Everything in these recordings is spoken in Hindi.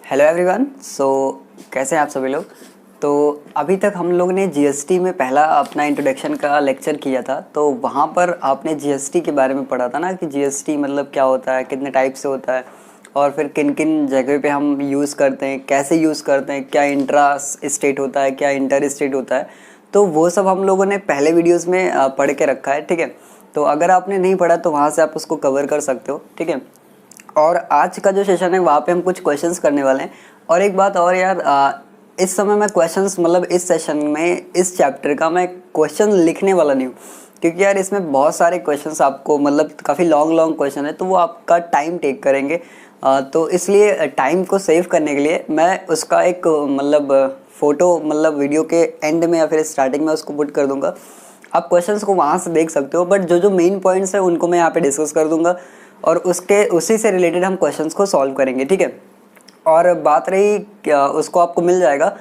Hello everyone. कैसे हैं आप सभी लोग। तो अभी तक हम लोग ने जीएसटी में पहला अपना इंट्रोडक्शन का लेक्चर किया था। तो वहाँ पर आपने जीएसटी के बारे में पढ़ा था ना कि जीएसटी मतलब क्या होता है, कितने टाइप से होता है और फिर किन किन जगह पे हम यूज़ करते हैं, कैसे यूज़ करते हैं, क्या इंट्रा स्टेट होता है, क्या इंटर स्टेट होता है। तो वो सब हम लोगों ने पहले वीडियोज़ में पढ़ के रखा है, ठीक है। तो अगर आपने नहीं पढ़ा तो वहाँ से आप उसको कवर कर सकते हो, ठीक है। और आज का जो सेशन है वहाँ पे हम कुछ क्वेश्चंस करने वाले हैं। और एक बात और यार, इस समय मैं क्वेश्चंस मतलब इस सेशन में इस चैप्टर का मैं क्वेश्चन लिखने वाला नहीं हूँ, क्योंकि यार इसमें बहुत सारे क्वेश्चंस आपको मतलब काफ़ी लॉन्ग क्वेश्चन है, तो वो आपका टाइम टेक करेंगे। तो इसलिए टाइम को सेव करने के लिए मैं उसका एक मतलब फ़ोटो मतलब वीडियो के एंड में या फिर स्टार्टिंग में उसको पुट कर दूंगा। आप क्वेश्चंस को वहाँ से देख सकते हो, बट जो जो मेन पॉइंट्स है उनको मैं यहाँ पे डिस्कस कर दूंगा और उसी से रिलेटेड हम क्वेश्चंस को सॉल्व करेंगे, ठीक है। और बात रही उसको आपको मिल जाएगा।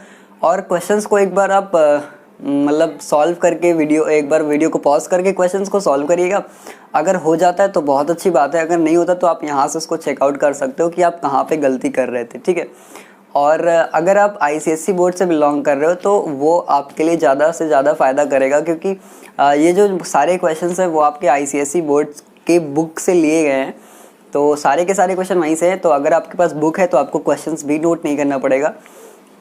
और क्वेश्चंस को एक बार आप मतलब सॉल्व करके एक बार वीडियो को पॉज करके क्वेश्चंस को सॉल्व करिएगा। अगर हो जाता है तो बहुत अच्छी बात है, अगर नहीं होता तो आप यहाँ से उसको चेकआउट कर सकते हो कि आप कहाँ पे गलती कर रहे थे, ठीक है। और अगर आप आईसीएसई बोर्ड से बिलोंग कर रहे हो तो वो आपके लिए ज़्यादा से ज़्यादा फ़ायदा करेगा, क्योंकि ये जो सारे क्वेश्चंस हैं वो आपके आईसीएसई बोर्ड के बुक से लिए गए हैं। तो सारे के सारे क्वेश्चन वहीं से हैं। तो अगर आपके पास बुक है तो आपको क्वेश्चंस भी नोट नहीं करना पड़ेगा।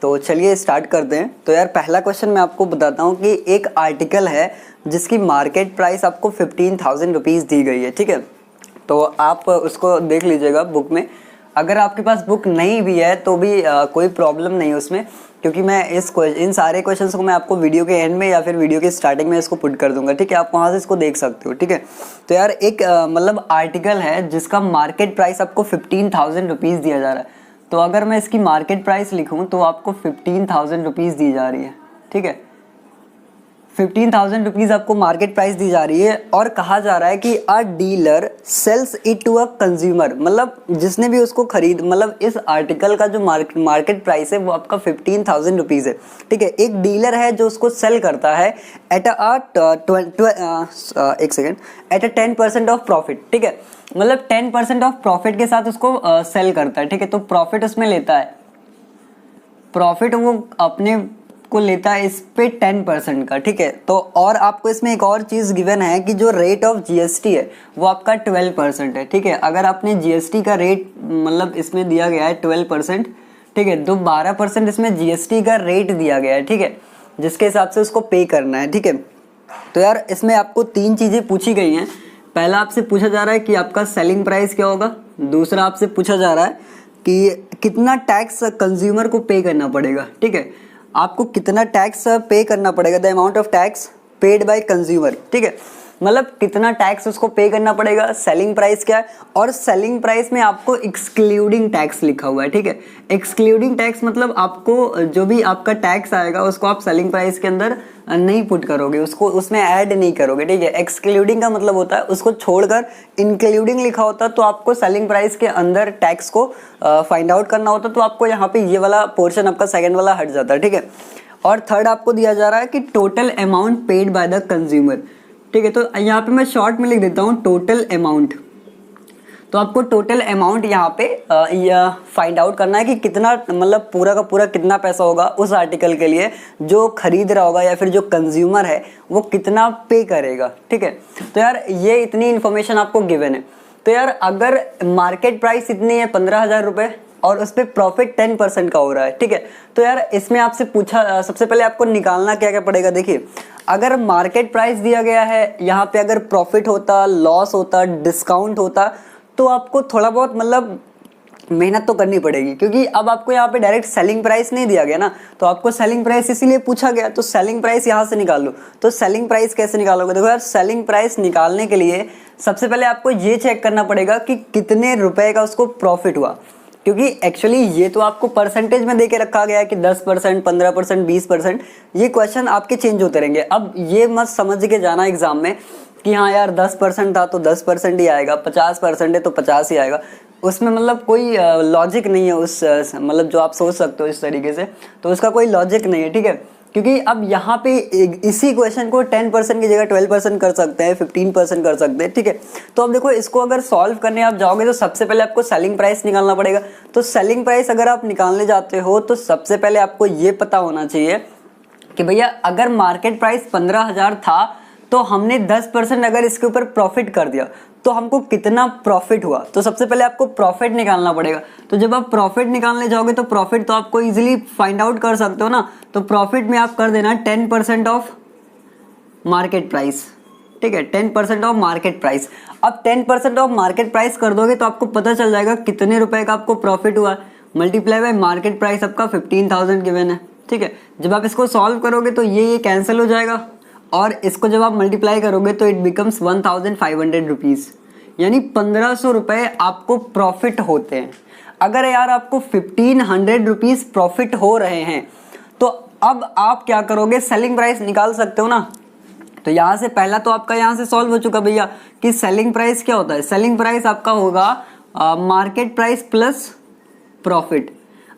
तो चलिए स्टार्ट करते हैं। तो यार पहला क्वेश्चन मैं आपको बताता हूँ कि एक आर्टिकल है जिसकी मार्केट प्राइस आपको 15,000 रुपीज़ दी गई है, ठीक है। तो आप उसको देख लीजिएगा बुक में। अगर आपके पास बुक नहीं भी है तो भी कोई प्रॉब्लम नहीं है उसमें, क्योंकि मैं इन सारे क्वेश्चंस को मैं आपको वीडियो के एंड में या फिर वीडियो के स्टार्टिंग में इसको पुट कर दूंगा, ठीक है। आप वहाँ से इसको देख सकते हो, ठीक है। तो यार एक मतलब आर्टिकल है जिसका मार्केट प्राइस आपको 15,000 रुपीज़ दिया जा रहा है। तो अगर मैं इसकी मार्केट प्राइस लिखूँ तो आपको 15,000 रुपीज़ दी जा रही है, ठीक है। 15,000 रुपीज़ आपको मार्केट प्राइस दी जा रही है और कहा जा रहा है कि a dealer sells it to a consumer, मतलब जिसने भी उसको खरीद मतलब इस आर्टिकल का जो मार्केट प्राइस है वो आपका 15,000 रुपीज़ है, ठीक है। एक डीलर है जो उसको सेल करता है एट अ 10% ऑफ प्रॉफिट, ठीक है। मतलब 10% ऑफ प्रॉफिट के साथ उसको सेल करता है, ठीक है। तो प्रॉफिट उसमें लेता है, प्रॉफिट वो अपने को लेता है इस पे 10% का, ठीक है। तो और आपको इसमें एक और चीज़ गिवन है कि जो रेट ऑफ जीएसटी है वो आपका 12% है, ठीक है। अगर आपने जीएसटी का रेट मतलब इसमें दिया गया है 12%, ठीक है, तो 12% इसमें जीएसटी का रेट दिया गया है, ठीक है, जिसके हिसाब से उसको पे करना है, ठीक है। तो यार इसमें आपको 3 चीज़ें पूछी गई हैं। पहला आपसे पूछा जा रहा है कि आपका सेलिंग प्राइस क्या होगा। दूसरा आपसे पूछा जा रहा है कि कितना टैक्स कंज्यूमर को पे करना पड़ेगा, ठीक है। आपको कितना टैक्स पे करना पड़ेगा, the amount of tax paid by consumer, ठीक है। मतलब कितना टैक्स उसको पे करना पड़ेगा। सेलिंग प्राइस क्या है, और सेलिंग प्राइस में आपको एक्सक्लूडिंग टैक्स लिखा हुआ है, ठीक है। एक्सक्लूडिंग टैक्स मतलब आपको जो भी आपका टैक्स आएगा उसको आप सेलिंग प्राइस के अंदर नहीं पुट करोगे, उसको उसमें ऐड नहीं करोगे, ठीक है। एक्सक्लूडिंग का मतलब होता है उसको छोड़कर इंक्लूडिंग लिखा होता तो आपको सेलिंग प्राइस के अंदर टैक्स को फाइंड आउट करना होता, तो आपको यहाँ पे ये वाला पोर्शन आपका सेकंड वाला हट जाता है, ठीक है। और थर्ड आपको दिया जा रहा है कि total amount paid by the consumer, ठीक है। तो यहाँ पे मैं शॉर्ट में लिख देता हूँ टोटल अमाउंट। तो आपको टोटल अमाउंट यहाँ पे फाइंड आउट करना है कि कितना मतलब पूरा का पूरा कितना पैसा होगा उस आर्टिकल के लिए जो खरीद रहा होगा या फिर जो कंज्यूमर है वो कितना पे करेगा, ठीक है। तो यार ये इतनी इन्फॉर्मेशन आपको गिवन है। तो यार अगर मार्केट प्राइस इतनी है 15,000 रुपये और उस पर प्रॉफिट 10% का हो रहा है, ठीक है। तो यार इसमें आपसे पूछा सबसे पहले आपको निकालना क्या क्या पड़ेगा। देखिए अगर मार्केट प्राइस दिया गया है, यहाँ पे अगर प्रॉफिट होता, लॉस होता, डिस्काउंट होता, तो आपको थोड़ा बहुत मतलब मेहनत तो करनी पड़ेगी, क्योंकि अब आपको यहाँ पे डायरेक्ट सेलिंग प्राइस नहीं दिया गया ना, तो आपको सेलिंग प्राइस इसीलिए पूछा गया। तो सेलिंग प्राइस यहाँ से निकाल लो। तो सेलिंग प्राइस कैसे निकालोगे। देखो यार सेलिंग प्राइस निकालने के लिए सबसे पहले आपको ये चेक करना पड़ेगा कि कितने रुपए का उसको प्रॉफिट हुआ, क्योंकि एक्चुअली ये तो आपको परसेंटेज में देके रखा गया है कि 10%, 15%, 20%। ये क्वेश्चन आपके चेंज होते रहेंगे। अब ये मत समझ के जाना एग्जाम में कि हाँ यार 10% था तो 10% ही आएगा, 50% है तो 50 ही आएगा। उसमें मतलब कोई लॉजिक नहीं है उस मतलब जो आप सोच सकते हो इस तरीके से, तो उसका कोई लॉजिक नहीं है, ठीक है। क्योंकि अब यहाँ पे इसी क्वेश्चन को 10% की जगह 12% कर सकते हैं, 15% कर सकते हैं, ठीक है। तो अब देखो इसको अगर सॉल्व करने आप जाओगे तो सबसे पहले आपको सेलिंग प्राइस निकालना पड़ेगा। तो सेलिंग प्राइस अगर आप निकालने जाते हो तो सबसे पहले आपको ये पता होना चाहिए कि भैया अगर मार्केट प्राइस 15,000 था तो हमने 10% अगर इसके ऊपर प्रॉफिट कर दिया तो हमको कितना प्रॉफिट हुआ। तो सबसे पहले आपको प्रॉफिट निकालना पड़ेगा। तो जब आप प्रॉफिट निकालने जाओगे तो प्रॉफिट तो आपको इजीली फाइंड आउट कर सकते हो ना। तो प्रॉफिट में आप कर देना 10% ऑफ मार्केट प्राइस, ठीक है, 10% ऑफ मार्केट प्राइस। अब 10% ऑफ मार्केट प्राइस कर दोगे तो आपको पता चल जाएगा कितने रुपए का आपको प्रॉफिट हुआ, मल्टीप्लाई बाय मार्केट प्राइस आपका 15,000 गिवन है, ठीक है। जब आप इसको सॉल्व करोगे तो ये कैंसिल हो जाएगा और इसको जब आप मल्टीप्लाई करोगे तो इट बिकम्स 1,500 रुपीज़, यानी 1,500 रुपये आपको प्रॉफिट होते हैं। अगर यार आपको 1,500 रुपीज़ प्रॉफिट हो रहे हैं तो अब आप क्या करोगे, सेलिंग प्राइस निकाल सकते हो ना। तो यहाँ से पहला तो आपका यहाँ से सॉल्व हो चुका भैया कि सेलिंग प्राइस क्या होता है। सेलिंग प्राइस आपका होगा मार्केट प्राइस प्लस प्रॉफिट।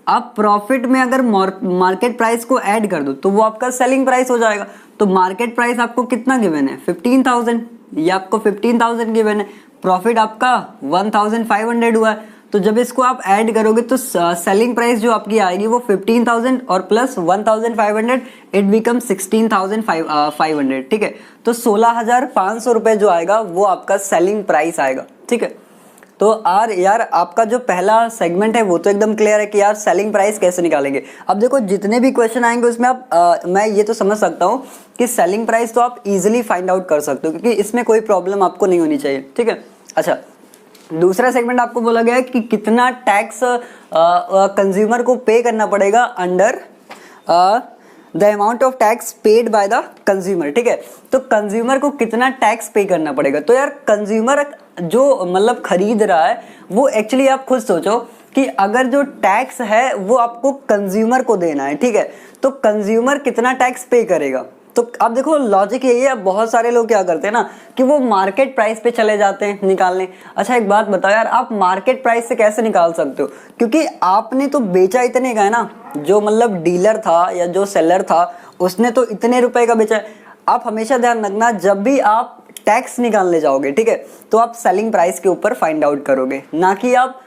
अब प्रॉफिट में अगर मार्केट प्राइस को ऐड कर दो तो वो आपका सेलिंग प्राइस हो जाएगा। तो मार्केट प्राइस आपको कितना गिवन है 15,000, ये आपको 15,000 गिवन है, प्रॉफिट आपका 1,500 हुआ है। तो जब इसको आप ऐड करोगे तो सेलिंग प्राइस जो आपकी आएगी वो 15,000 और प्लस 1,500 इट बिकम 16,500, ठीक है। तो 16,500 रुपये जो आएगा वो आपका सेलिंग प्राइस आएगा, ठीक है। तो यार आपका जो पहला सेगमेंट है वो तो एकदम क्लियर है कि यार सेलिंग प्राइस कैसे निकालेंगे। अब देखो जितने भी क्वेश्चन आएंगे उसमें आप मैं ये तो समझ सकता हूँ कि सेलिंग प्राइस तो आप इजीली फाइंड आउट कर सकते हो क्योंकि इसमें कोई प्रॉब्लम आपको नहीं होनी चाहिए, ठीक है। अच्छा, दूसरा सेगमेंट आपको बोला गया है कि कितना टैक्स कंज्यूमर को पे करना पड़ेगा under the amount of tax paid by the consumer, ठीक है। तो कंज्यूमर को कितना टैक्स पे करना पड़ेगा। तो यार कंज्यूमर जो मतलब खरीद रहा है वो एक्चुअली आप खुद सोचो कि अगर जो टैक्स है वो आपको कंज्यूमर को देना है, ठीक है। तो कंज्यूमर कितना टैक्स पे करेगा। तो अब देखो लॉजिक यही है, अब बहुत सारे लोग क्या करते हैं ना कि वो मार्केट प्राइस पे चले जाते हैं निकालने। अच्छा एक बात बताओ यार, आप मार्केट प्राइस से कैसे निकाल सकते हो, क्योंकि आपने तो बेचा इतने का है ना, जो मतलब डीलर था या जो सेलर था उसने तो इतने रुपए का बेचा है। आप हमेशा ध्यान रखना जब भी आप टैक्स निकालने जाओगे, ठीक है, तो आप सेलिंग प्राइस के ऊपर फाइंड आउट करोगे, ना कि आप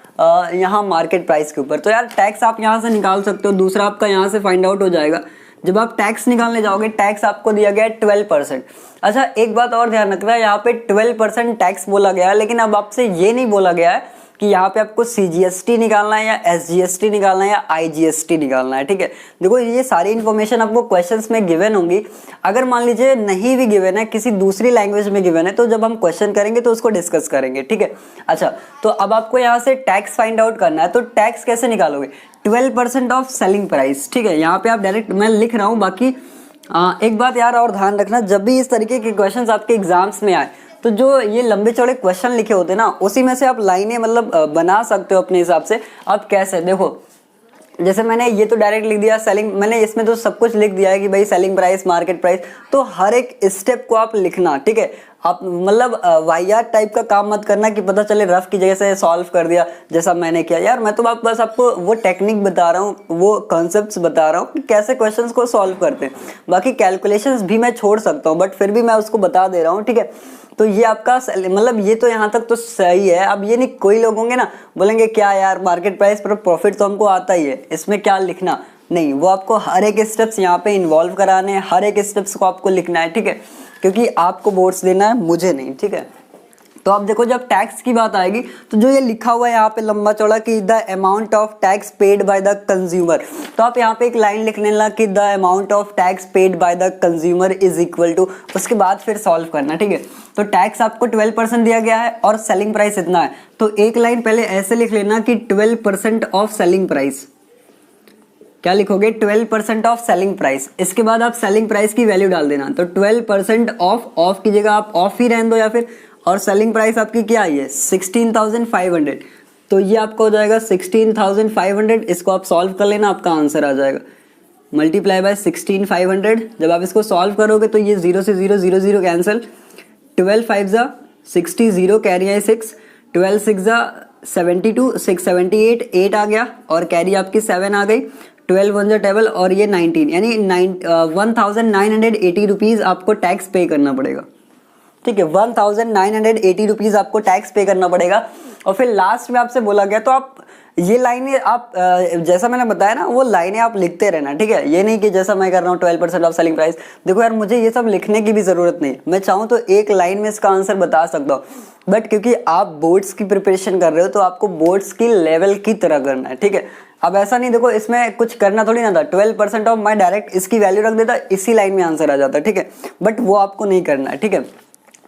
यहाँ मार्केट प्राइस के ऊपर। तो यार टैक्स आप यहाँ से निकाल सकते हो, दूसरा आपका यहाँ से फाइंड आउट हो जाएगा। जब आप टैक्स निकालने जाओगे टैक्स आपको दिया गया है 12%। अच्छा एक बात और ध्यान रखना, यहाँ पे 12% टैक्स बोला गया है, लेकिन अब आपसे ये नहीं बोला गया है कि यहाँ पे आपको CGST निकालना है या SGST निकालना है या IGST निकालना है, ठीक है। देखो ये सारी इन्फॉर्मेशन आपको क्वेश्चंस में गिवन होंगी। अगर मान लीजिए नहीं भी गिवन है, किसी दूसरी लैंग्वेज में गिवन है, तो जब हम क्वेश्चन करेंगे तो उसको डिस्कस करेंगे, ठीक है। अच्छा तो अब आपको यहाँ से टैक्स फाइंड आउट करना है। तो टैक्स कैसे निकालोगे, 12% ऑफ सेलिंग प्राइस, ठीक है। यहाँ पे आप डायरेक्ट मैं लिख रहा हूँ, बाकी एक बात यार और ध्यान रखना, जब भी इस तरीके के क्वेश्चंस आपके एग्जाम्स में आए तो जो ये लंबे चौड़े क्वेश्चन लिखे होते हैं ना, उसी में से आप लाइनें मतलब बना सकते हो अपने हिसाब से। आप कैसे, देखो जैसे मैंने ये तो डायरेक्ट लिख दिया सेलिंग, मैंने इसमें तो सब कुछ लिख दिया है कि भाई सेलिंग प्राइस मार्केट प्राइस, तो हर एक स्टेप को आप लिखना, ठीक है। आप मतलब वाहियात टाइप का काम मत करना कि पता चले रफ की जगह से सॉल्व कर दिया जैसा मैंने किया। यार मैं तो बस आपको वो टेक्निक बता रहा हूँ, वो कॉन्सेप्ट्स बता रहा हूँ कि कैसे क्वेश्चंस को सॉल्व करते हैं। बाकी कैलकुलेशंस भी मैं छोड़ सकता हूँ, बट फिर भी मैं उसको बता दे रहा हूँ, ठीक है। तो ये आपका मतलब ये तो यहाँ तक तो सही है। अब ये नहीं, कोई लोग होंगे ना बोलेंगे क्या यार मार्केट प्राइस पर प्रॉफिट तो हमको आता ही है, इसमें क्या लिखना, नहीं, वो आपको हर एक स्टेप्स यहाँ पे इन्वॉल्व कराने हैं, हर एक स्टेप्स को आपको लिखना है, ठीक है, क्योंकि आपको बोर्ड्स देना है, मुझे नहीं, ठीक है। तो आप देखो जब टैक्स की बात आएगी तो जो ये लिखा हुआ है यहाँ पे लंबा चौड़ा कि the amount of tax paid by the consumer, तो आप यहाँ पे एक लाइन लिख लेना कि the amount of tax paid by the consumer is equal to, उसके बाद फिर सॉल्व करना, ठीक है। तो टैक्स आपको 12% दिया गया है और सेलिंग प्राइस इतना है, तो एक लाइन पहले ऐसे लिख लेना कि 12% ऑफ सेलिंग प्राइस, क्या लिखोगे 12% ऑफ सेलिंग प्राइस। इसके बाद आप सेलिंग प्राइस की वैल्यू डाल देना, तो 12% ऑफ की जगह आप ऑफ ही रहने दो या फिर, और सेलिंग प्राइस आपकी क्या आई है 16,500, तो ये आपका हो जाएगा 16,500। इसको आप सॉल्व कर लेना, आपका आंसर आ जाएगा मल्टीप्लाई बाय 16,500। जब आप इसको सॉल्व करोगे तो ये 0 से 0 0 0 कैंसिल, 12 5 जा 60, 0 कैरी है 6, 12 6 जा 72, 6 78, 8 आ गया और कैरी आपकी 7 आ गई, 12 वन टेबल और ये 19 यानी 1980 रुपीज़ आपको टैक्स पे करना पड़ेगा। ठीक है, 1980 रुपीज़ आपको टैक्स पे करना पड़ेगा। और फिर लास्ट में आपसे बोला गया, तो आप ये लाइनें आप जैसा मैंने बताया ना वो लाइनें आप लिखते रहना। ठीक है, ये नहीं कि जैसा मैं कर रहा हूँ 12% ऑफ सेलिंग प्राइस। देखो यार, मुझे ये सब लिखने की भी ज़रूरत नहीं, मैं चाहूँ तो एक लाइन में इसका आंसर बता सकता हूँ, बट क्योंकि आप बोर्ड्स की प्रिपरेशन कर रहे हो तो आपको बोर्ड्स की लेवल की तरह करना है। ठीक है, अब ऐसा नहीं, देखो इसमें कुछ करना थोड़ी ना था, 12% ऑफ मैं डायरेक्ट इसकी वैल्यू रख देता, इसी लाइन में आंसर आ जाता। ठीक है, बट वो आपको नहीं करना है। ठीक है,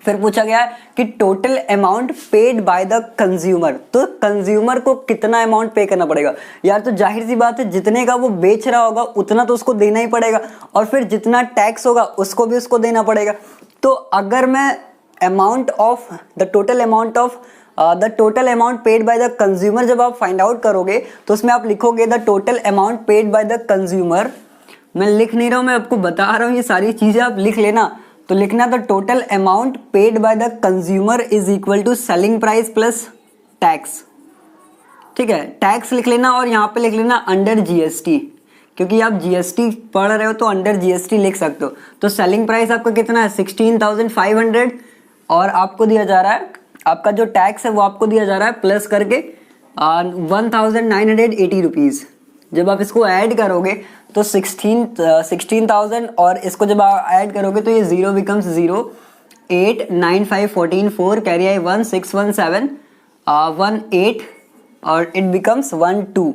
फिर पूछा गया है कि total amount paid by the consumer, तो कंज्यूमर को कितना अमाउंट पे करना पड़ेगा यार। तो जाहिर सी बात है, जितने का वो बेच रहा होगा उतना तो उसको देना ही पड़ेगा, और फिर जितना टैक्स होगा उसको भी उसको देना पड़ेगा। तो अगर मैं amount of the total amount paid by the consumer जब आप फाइंड आउट करोगे तो उसमें आप लिखोगे the total amount paid by the consumer. मैं लिख नहीं रहा हूँ, मैं आपको बता रहा हूँ, ये सारी चीज़ें आप लिख लेना। तो लिखना the total amount paid by the consumer is equal to selling price plus tax. ठीक है, टैक्स लिख लेना और यहाँ पे लिख लेना अंडर जीएसटी, क्योंकि आप जीएसटी पढ़ रहे हो तो अंडर जीएसटी लिख सकते हो। तो सेलिंग प्राइस आपका कितना है 16,500, और आपको दिया जा रहा है, आपका जो टैक्स है वो आपको दिया जा रहा है प्लस करके 1980 रुपीज़। जब आप इसको ऐड करोगे तो 16,000 और इसको जब आप ऐड करोगे तो ये 0 बिकम्स 0, 8 9 5 14 4 कैरी आई 1 6 1 7 1 8 और it becomes 1 2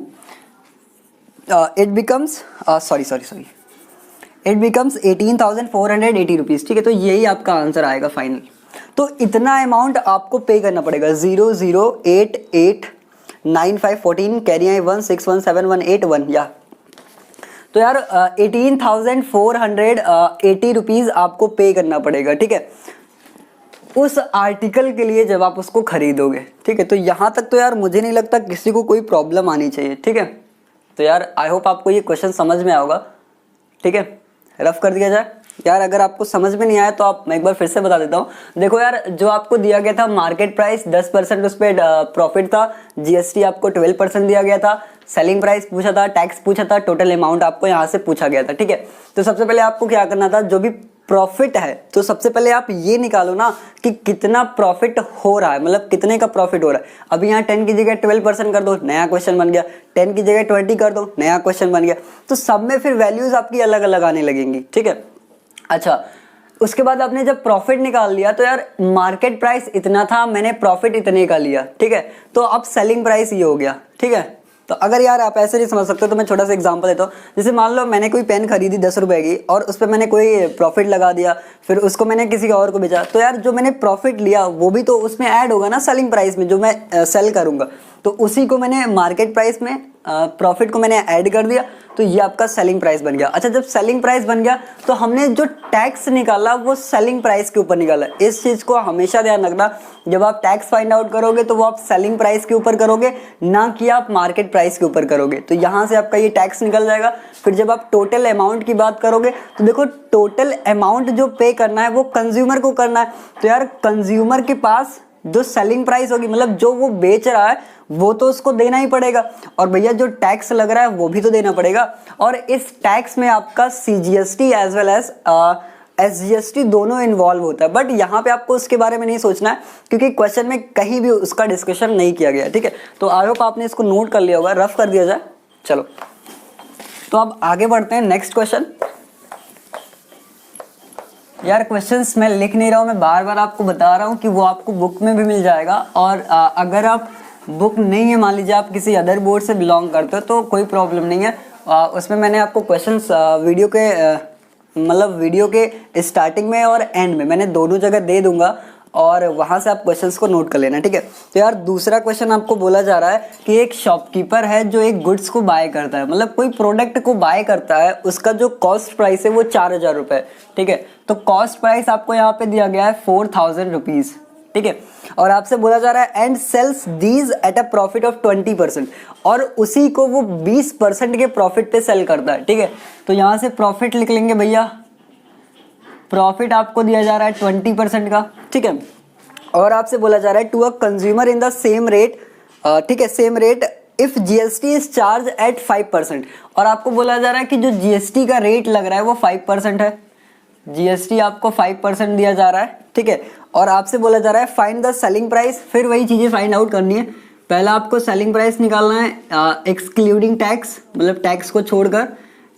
it becomes it becomes 18,480 rupees. ठीक है, तो यही आपका आंसर आएगा फाइनल। तो इतना अमाउंट आपको पे करना पड़ेगा, 0 0 8 8 9 5 14 कैरी आई 1 6 1 7 1 8 1 या। तो यार 18,480 रुपीज़ आपको पे करना पड़ेगा। ठीक है, उस आर्टिकल के लिए जब आप उसको खरीदोगे। ठीक है, तो यहाँ तक तो यार मुझे नहीं लगता किसी को कोई प्रॉब्लम आनी चाहिए। ठीक है, तो यार आई होप आपको ये क्वेश्चन समझ में आएगा। ठीक है, रफ कर दिया जाए यार। अगर आपको समझ में नहीं आया तो आप मैं एक बार फिर से बता देता हूँ। देखो यार, जो आपको दिया गया था मार्केट प्राइस 10% उस पर प्रॉफिट था, जीएसटी आपको 12% दिया गया था, सेलिंग प्राइस पूछा था, टैक्स पूछा था, टोटल अमाउंट आपको यहाँ से पूछा गया था। ठीक है, तो सबसे पहले आपको क्या करना था, जो भी प्रॉफिट है तो सबसे पहले आप ये निकालो ना कि कितना प्रॉफिट हो रहा है, मतलब कितने का प्रॉफिट हो रहा है। अभी यहाँ 10 की जगह 12% कर दो, नया क्वेश्चन बन गया, 10 की जगह 20 कर दो, नया क्वेश्चन बन गया। तो सब में फिर वैल्यूज आपकी अलग अलग आने लगेंगी। ठीक है, अच्छा, उसके बाद आपने जब प्रॉफिट निकाल लिया तो यार मार्केट प्राइस इतना था, मैंने प्रॉफिट इतने का लिया। ठीक है, तो अब सेलिंग प्राइस ये हो गया। ठीक है, तो अगर यार आप ऐसे नहीं समझ सकते तो मैं छोटा सा एग्जांपल देता हूँ। जैसे मान लो मैंने कोई पेन खरीदी 10 रुपए की और उस पर मैंने कोई प्रॉफिट लगा दिया, फिर उसको मैंने किसी और को बेचा, तो यार जो मैंने प्रॉफिट लिया वो भी तो उसमें ऐड होगा ना सेलिंग प्राइस में, जो मैं सेल करूँगा। तो उसी को मैंने मार्केट प्राइस में प्रॉफिट को मैंने ऐड कर दिया, तो ये आपका सेलिंग प्राइस बन गया। अच्छा, जब सेलिंग प्राइस बन गया तो हमने जो टैक्स निकाला वो सेलिंग प्राइस के ऊपर निकाला। इस चीज़ को हमेशा ध्यान रखना, जब आप टैक्स फाइंड आउट करोगे तो वो आप सेलिंग प्राइस के ऊपर करोगे, ना कि आप मार्केट प्राइस के ऊपर करोगे। तो यहाँ से आपका ये टैक्स निकल जाएगा। फिर जब आप टोटल अमाउंट की बात करोगे तो देखो टोटल अमाउंट जो पे करना है वो कंज्यूमर को करना है। तो यार कंज्यूमर के पास जो सेलिंग प्राइस होगी, मतलब जो वो बेच रहा है वो तो उसको देना ही पड़ेगा, और भैया जो टैक्स लग रहा है वो भी तो देना पड़ेगा। और इस टैक्स में आपका CGST as well as SGST दोनों इन्वॉल्व होता है। बट यहाँ पे आपको उसके बारे में नहीं सोचना है, क्योंकि क्वेश्चन में कहीं भी उसका डिस्कशन नहीं किया गया। ठीक है, तो आई होप आपने इसको नोट कर लिया होगा, रफ कर दिया जाए। चलो, तो अब आगे बढ़ते हैं नेक्स्ट क्वेश्चन। यार क्वेश्चंस मैं लिख नहीं रहा हूँ, मैं बार बार आपको बता रहा हूँ कि वो आपको बुक में भी मिल जाएगा। और अगर आप बुक नहीं है, मान लीजिए आप किसी अदर बोर्ड से बिलोंग करते हो तो कोई प्रॉब्लम नहीं है। उसमें मैंने आपको क्वेश्चंस वीडियो के स्टार्टिंग में और एंड में मैंने दोनों जगह दे दूंगा, और वहाँ से आप क्वेश्चंस को नोट कर लेना। ठीक है, तो यार दूसरा क्वेश्चन आपको बोला जा रहा है कि एक शॉपकीपर है जो एक गुड्स को बाय करता है, मतलब कोई प्रोडक्ट को बाय करता है, उसका जो कॉस्ट प्राइस है वो 4,000 रुपये। ठीक है, तो कॉस्ट प्राइस आपको यहाँ पे दिया गया है 4,000 रुपीज़। ठीक है, और आपसे बोला जा रहा है and sales these at a profit of 20%, और उसी को वो 20% के प्रॉफिट पे सेल करता है। ठीक है, तो यहाँ से प्रॉफिट लिख लेंगे भैया, प्रॉफिट आपको दिया जा रहा है 20% का। ठीक है, और आपसे बोला जा रहा है to a consumer in the same rate. ठीक है, same rate if GST is charge at 5%, और आपको बोला जा रहा है कि जो जीएसटी का रेट लग रहा है वो 5% है, जीएसटी आपको 5% दिया जा रहा है, ठीक है। और आपसे बोला जा रहा है फाइंड द सेलिंग प्राइस, फिर वही चीजें फाइंड आउट करनी है। पहला आपको सेलिंग प्राइस निकालना है एक्सक्लूडिंग टैक्स, मतलब टैक्स को छोड़कर,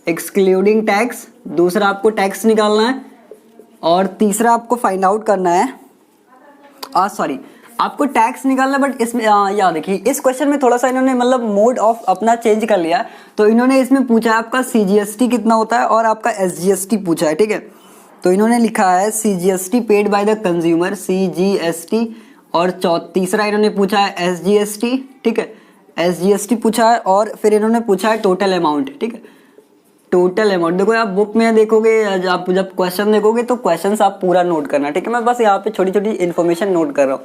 एक्सक्लूडिंग टैक्स। दूसरा आपको टैक्स निकालना है, और तीसरा आपको फाइंड आउट करना है आपको टैक्स निकालना। बट इसमें याद देखिए, इस क्वेश्चन में थोड़ा सा इन्होंने मतलब मोड ऑफ अपना चेंज कर लिया। तो इन्होंने इसमें पूछा है आपका सीजीएसटी कितना होता है और आपका एसजीएसटी पूछा है, ठीक है। तो इन्होंने लिखा है CGST paid by the consumer, CGST, और तीसरा इन्होंने पूछा है एसजीएसटी, ठीक है, एसजीएसटी पूछा है, और फिर इन्होंने पूछा है टोटल अमाउंट, ठीक है, टोटल अमाउंट। देखो आप बुक में देखोगे, आप जब क्वेश्चन देखोगे तो क्वेश्चंस आप पूरा नोट करना, ठीक है। मैं बस यहाँ पे छोटी छोटी इन्फॉर्मेशन नोट कर रहा हूँ।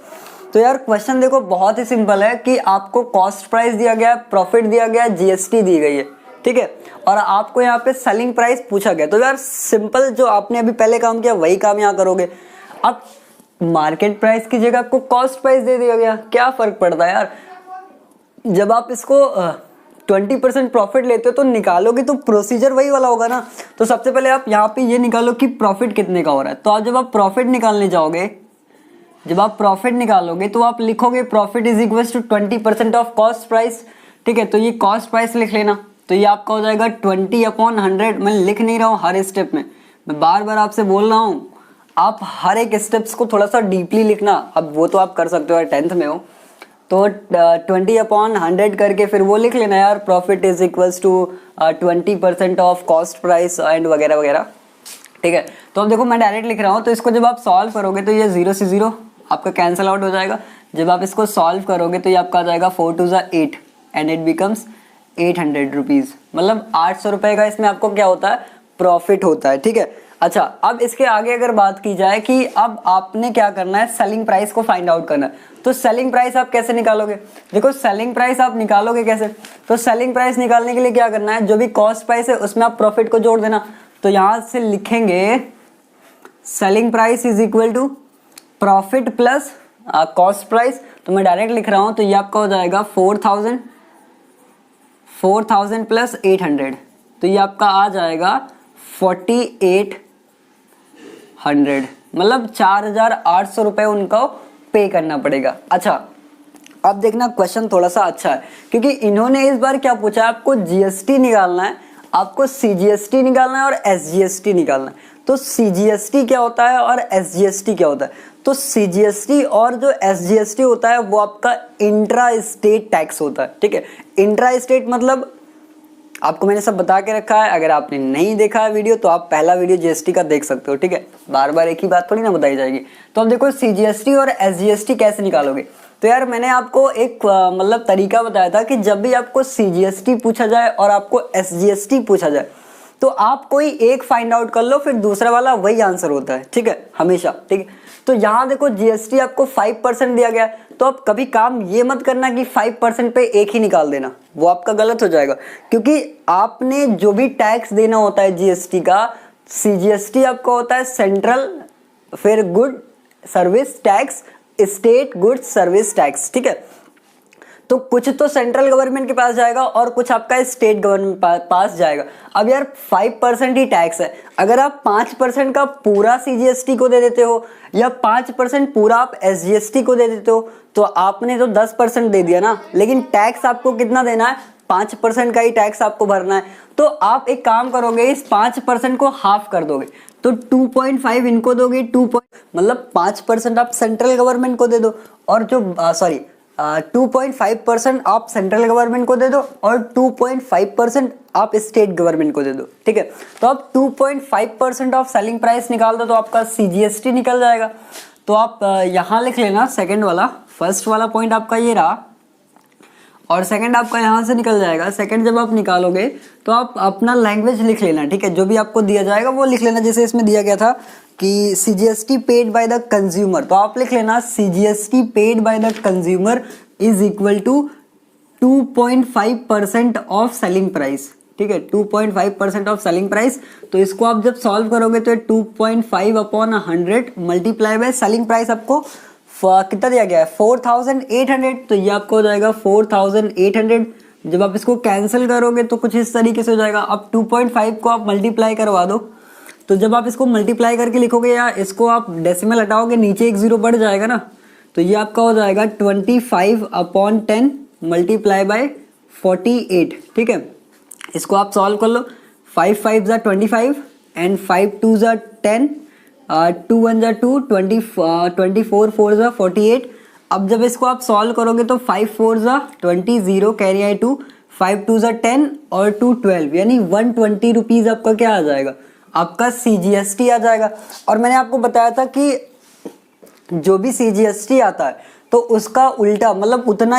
तो यार क्वेश्चन देखो बहुत ही सिंपल है कि आपको कॉस्ट प्राइस दिया गया है, प्रॉफिट दिया गया है, जीएसटी दी गई है, ठीक है, और आपको यहाँ पे सेलिंग प्राइस पूछा गया। तो यार सिंपल जो आपने अभी पहले काम किया वही काम यहाँ करोगे। अब मार्केट प्राइस की जगह आपको कॉस्ट प्राइस दे दिया गया, क्या फर्क पड़ता है यार। जब आप इसको 20% प्रॉफिट लेते हो तो निकालोगे तो प्रोसीजर वही वाला होगा ना। तो सबसे पहले आप यहाँ पे ये निकालो कि प्रॉफिट कितने का हो रहा है। तो जब आप प्रॉफिट निकालने जाओगे, जब आप प्रॉफिट निकालोगे तो आप लिखोगे profit is equal to 20% of cost price, ठीक है। तो ये कॉस्ट प्राइस लिख लेना, तो ये आपका हो जाएगा 20/100। मैं लिख नहीं रहा हूँ हर स्टेप में, मैं बार बार आपसे बोल रहा हूँ, आप हर एक स्टेप्स को थोड़ा सा डीपली लिखना। अब वो तो आप कर सकते हो, 10th में हो तो 20/100 करके फिर वो लिख लेना यार, profit is equals to 20% of cost price and वगैरह वगैरह, ठीक है। तो अब देखो मैं डायरेक्ट लिख रहा हूँ, तो इसको जब आप सॉल्व करोगे तो ये 0 से 0 आपका कैंसिल आउट हो जाएगा। जब आप इसको सॉल्व करोगे तो ये आपका आ जाएगा 4 2 8 एंड इट बिकम्स 800 रुपीज़, मतलब 800 रुपये का इसमें आपको क्या होता है, प्रॉफिट होता है, ठीक है। अच्छा, अब इसके आगे अगर बात की जाए कि अब आपने क्या करना है, सेलिंग प्राइस को फाइंड आउट करना है। तो सेलिंग प्राइस आप कैसे निकालोगे, देखो सेलिंग प्राइस आप निकालोगे कैसे। तो सेलिंग प्राइस निकालने के लिए क्या करना है, जो भी कॉस्ट प्राइस है उसमें आप प्रॉफिट को जोड़ देना। तो यहां से लिखेंगे selling price is equal to profit plus cost price. तो मैं डायरेक्ट लिख रहा हूं, तो ये आपका हो जाएगा 4000 प्लस 800, तो ये आपका आ जाएगा 4800, मतलब 4800 रुपये उनको पे करना पड़ेगा। अच्छा, अब देखना क्वेश्चन थोड़ा सा अच्छा है, क्योंकि इन्होंने इस बार क्या पूछा है, आपको जीएसटी निकालना है, आपको सीजीएसटी निकालना है और एसजीएसटी निकालना है। तो सीजीएसटी क्या होता है और एसजीएसटी क्या होता है। तो सीजीएसटी और जो एसजीएसटी होता है वो आपका इंट्रा स्टेट टैक्स होता है, ठीक है। इंट्रा स्टेट मतलब आपको मैंने सब बता के रखा है, अगर आपने नहीं देखा है वीडियो तो आप पहला वीडियो जीएसटी का देख सकते हो, ठीक है। बार बार एक ही बात थोड़ी ना बताई जाएगी। तो अब देखो सीजीएसटी और एसजीएसटी कैसे निकालोगे। तो यार मैंने आपको एक मतलब तरीका बताया था कि जब भी आपको सीजीएसटी पूछा जाए और आपको एसजीएसटी पूछा जाए तो आप कोई एक फाइंड आउट कर लो, फिर दूसरा वाला वही आंसर होता है, ठीक है, हमेशा, ठीक है। तो यहाँ देखो जीएसटी आपको 5% दिया गया है, तो अब कभी काम ये मत करना कि 5% पे एक ही निकाल देना, वो आपका गलत हो जाएगा। क्योंकि आपने जो भी टैक्स देना होता है जीएसटी का, सीजीएसटी आपका होता है सेंट्रल, फिर good service tax, state good service tax, ठीक है। तो कुछ तो सेंट्रल गवर्नमेंट के पास जाएगा और कुछ आपका स्टेट गवर्नमेंट पास जाएगा। अब यार 5% ही टैक्स है, अगर आप 5% का पूरा सीजीएसटी को दे देते हो या 5% पूरा आप एसजीएसटी को दे देते हो तो आपने तो 10% दे दिया ना, लेकिन टैक्स आपको कितना देना है, 5% का ही टैक्स आपको भरना है। तो आप एक काम करोगे, इस 5% को हाफ कर दोगे, तो 2.5 इनको दोगे, मतलब 5% आप सेंट्रल गवर्नमेंट को दे दो, और जो 2.5% आप सेंट्रल गवर्नमेंट को दे दो और 2.5% आप स्टेट गवर्नमेंट को दे दो, ठीक है। तो आप 2.5% ऑफ सेलिंग प्राइस निकाल दो तो आपका सीजीएसटी निकल जाएगा। तो आप यहाँ लिख लेना सेकंड वाला, फर्स्ट वाला पॉइंट आपका ये रहा और सेकंड आपका यहाँ से निकल जाएगा। सेकंड जब आप निकालोगे तो आप अपना लैंग्वेज लिख लेना, ठीक है, जो भी आपको दिया जाएगा वो लिख लेना। जैसे इसमें दिया गया था कि CGST paid by the consumer, तो आप लिख लेना CGST paid by the consumer is equal to 2.5% of selling price, ठीक है, 2.5% ऑफ सेलिंग प्राइस। तो इसको आप जब सॉल्व करोगे तो 2.5/100 मल्टीप्लाई बाय सेलिंग प्राइस आपको कितना दिया गया है, 4800, तो ये आपको हो जाएगा 4800 जब आप इसको कैंसिल करोगे तो कुछ इस तरीके से हो जाएगा। अब 2.5 को आप मल्टीप्लाई करवा दो, तो जब आप इसको मल्टीप्लाई करके लिखोगे या इसको आप डेसिमल हटाओगे नीचे एक जीरो बढ़ जाएगा ना, तो ये आपका हो जाएगा 25/10 मल्टीप्लाई बाय 48। ठीक है, इसको आप सॉल्व कर लो। 5 5 ज़ा 25 एंड 5 2 ज़ा 10, 2 1 ज़ा 2, 24 4 ज़ा 48। अब जब इसको आप सॉल्व करोगे तो 5 4 ज़ा 20, 0 कैरी आई 2, 5 2 ज़ा 10 और 2 12, यानी 120 रुपीज़ आपका क्या आ जाएगा, आपका CGST आ जाएगा। और मैंने आपको बताया था कि जो भी CGST आता है तो उसका उल्टा मतलब उतना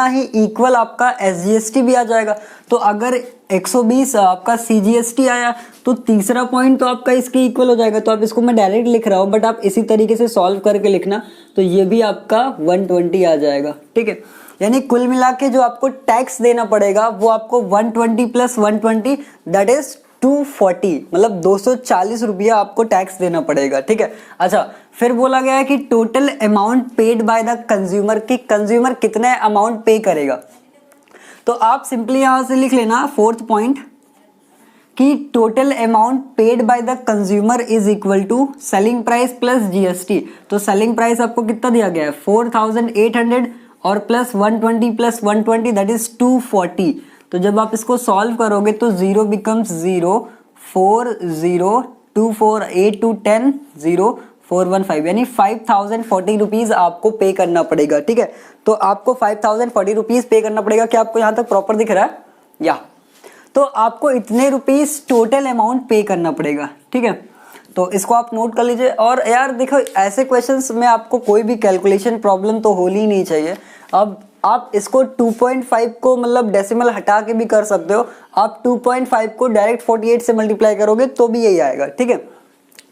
ही इक्वल आपका SGST भी आ जाएगा। तो अगर 120 आपका CGST आया तो तीसरा पॉइंट तो आपका इसके इक्वल हो जाएगा। तो आप इसको मैं डायरेक्ट लिख रहा हूँ, बट आप इसी तरीके से सॉल्व करके लिखना, तो ये भी आपका 120 आ जाएगा। ठीक है, यानी कुल मिला के जो आपको टैक्स देना पड़ेगा वो आपको 120 + 120 दैट इज 240, मतलब 240 रुपया आपको टैक्स देना पड़ेगा। ठीक है, अच्छा फिर बोला गया है कि total amount paid by the consumer, कि कंज्यूमर कितने अमाउंट पे करेगा। तो आप सिंपली यहां से लिख लेना फोर्थ पॉइंट कि total amount paid by the consumer is equal to selling price plus GST। तो सेलिंग प्राइस आपको कितना दिया गया है 4800 और प्लस 120 + 120 दैट इज 240। तो जब आप इसको सॉल्व करोगे तो 0 बिकम्स 0, 4 0 2 4 8 2 10 0 4 1 5, यानी 5040 रुपीज आपको पे करना पड़ेगा। ठीक है, तो आपको 5040 रुपीज पे करना पड़ेगा। क्या आपको यहाँ तक प्रॉपर दिख रहा है? या तो आपको इतने रुपीज टोटल अमाउंट पे करना पड़ेगा। ठीक है, तो इसको आप नोट कर लीजिए। और यार देखो, ऐसे क्वेश्चंस में आपको कोई भी कैलकुलेशन प्रॉब्लम तो होनी ही नहीं चाहिए। अब आप इसको 2.5 को मतलब डेसिमल हटा के भी कर सकते हो। आप 2.5 को डायरेक्ट 48 से मल्टीप्लाई करोगे तो भी यही आएगा। ठीक है,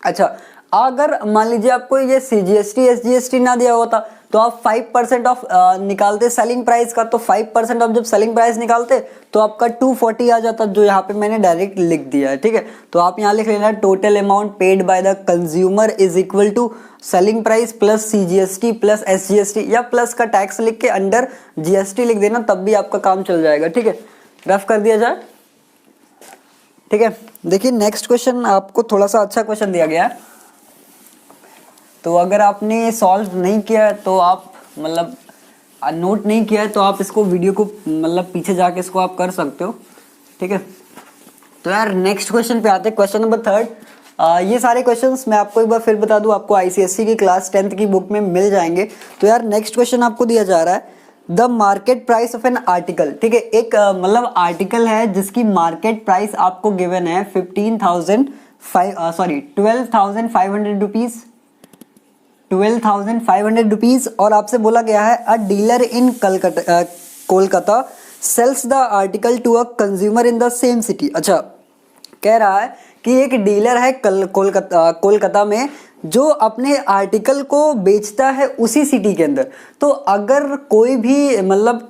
अच्छा अगर मान लीजिए आपको ये CGST SGST ना दिया होता तो आप 5% ऑफ निकालते सेलिंग प्राइस का, तो 5% ऑफ जब सेलिंग प्राइस निकालते तो आपका 240 आ जाता, जो यहाँ पे मैंने डायरेक्ट लिख दिया है। ठीक है, तो आप यहाँ लिख लेना total amount paid by the consumer is equal to selling price plus CGST plus SGST, या प्लस का टैक्स लिख के अंडर GST लिख देना, तब भी आपका काम चल जाएगा। ठीक है, रफ कर दिया जाए। ठीक है, देखिए नेक्स्ट क्वेश्चन आपको थोड़ा सा अच्छा क्वेश्चन दिया गया है। तो अगर आपने सॉल्व नहीं किया है तो आप मतलब नोट नहीं किया है तो आप इसको वीडियो को मतलब पीछे जाके इसको आप कर सकते हो। ठीक है, तो यार नेक्स्ट क्वेश्चन पे आते हैं, क्वेश्चन नंबर 3। ये सारे क्वेश्चंस मैं आपको एक बार फिर बता दूं, आपको ICSE की क्लास 10th की बुक में मिल जाएंगे। तो यार नेक्स्ट क्वेश्चन आपको दिया जा रहा है the market price of an article. ठीक है, एक मतलब आर्टिकल है जिसकी मार्केट प्राइस आपको गिवन है 12,500 रुपीज, 12,500 रुपीज। और आपसे बोला गया है a dealer in Kolkata sells the article to a consumer in the same city. अच्छा, कह रहा है कि एक डीलर है कोलकाता में जो अपने आर्टिकल को बेचता है उसी सिटी के अंदर। तो अगर कोई भी मतलब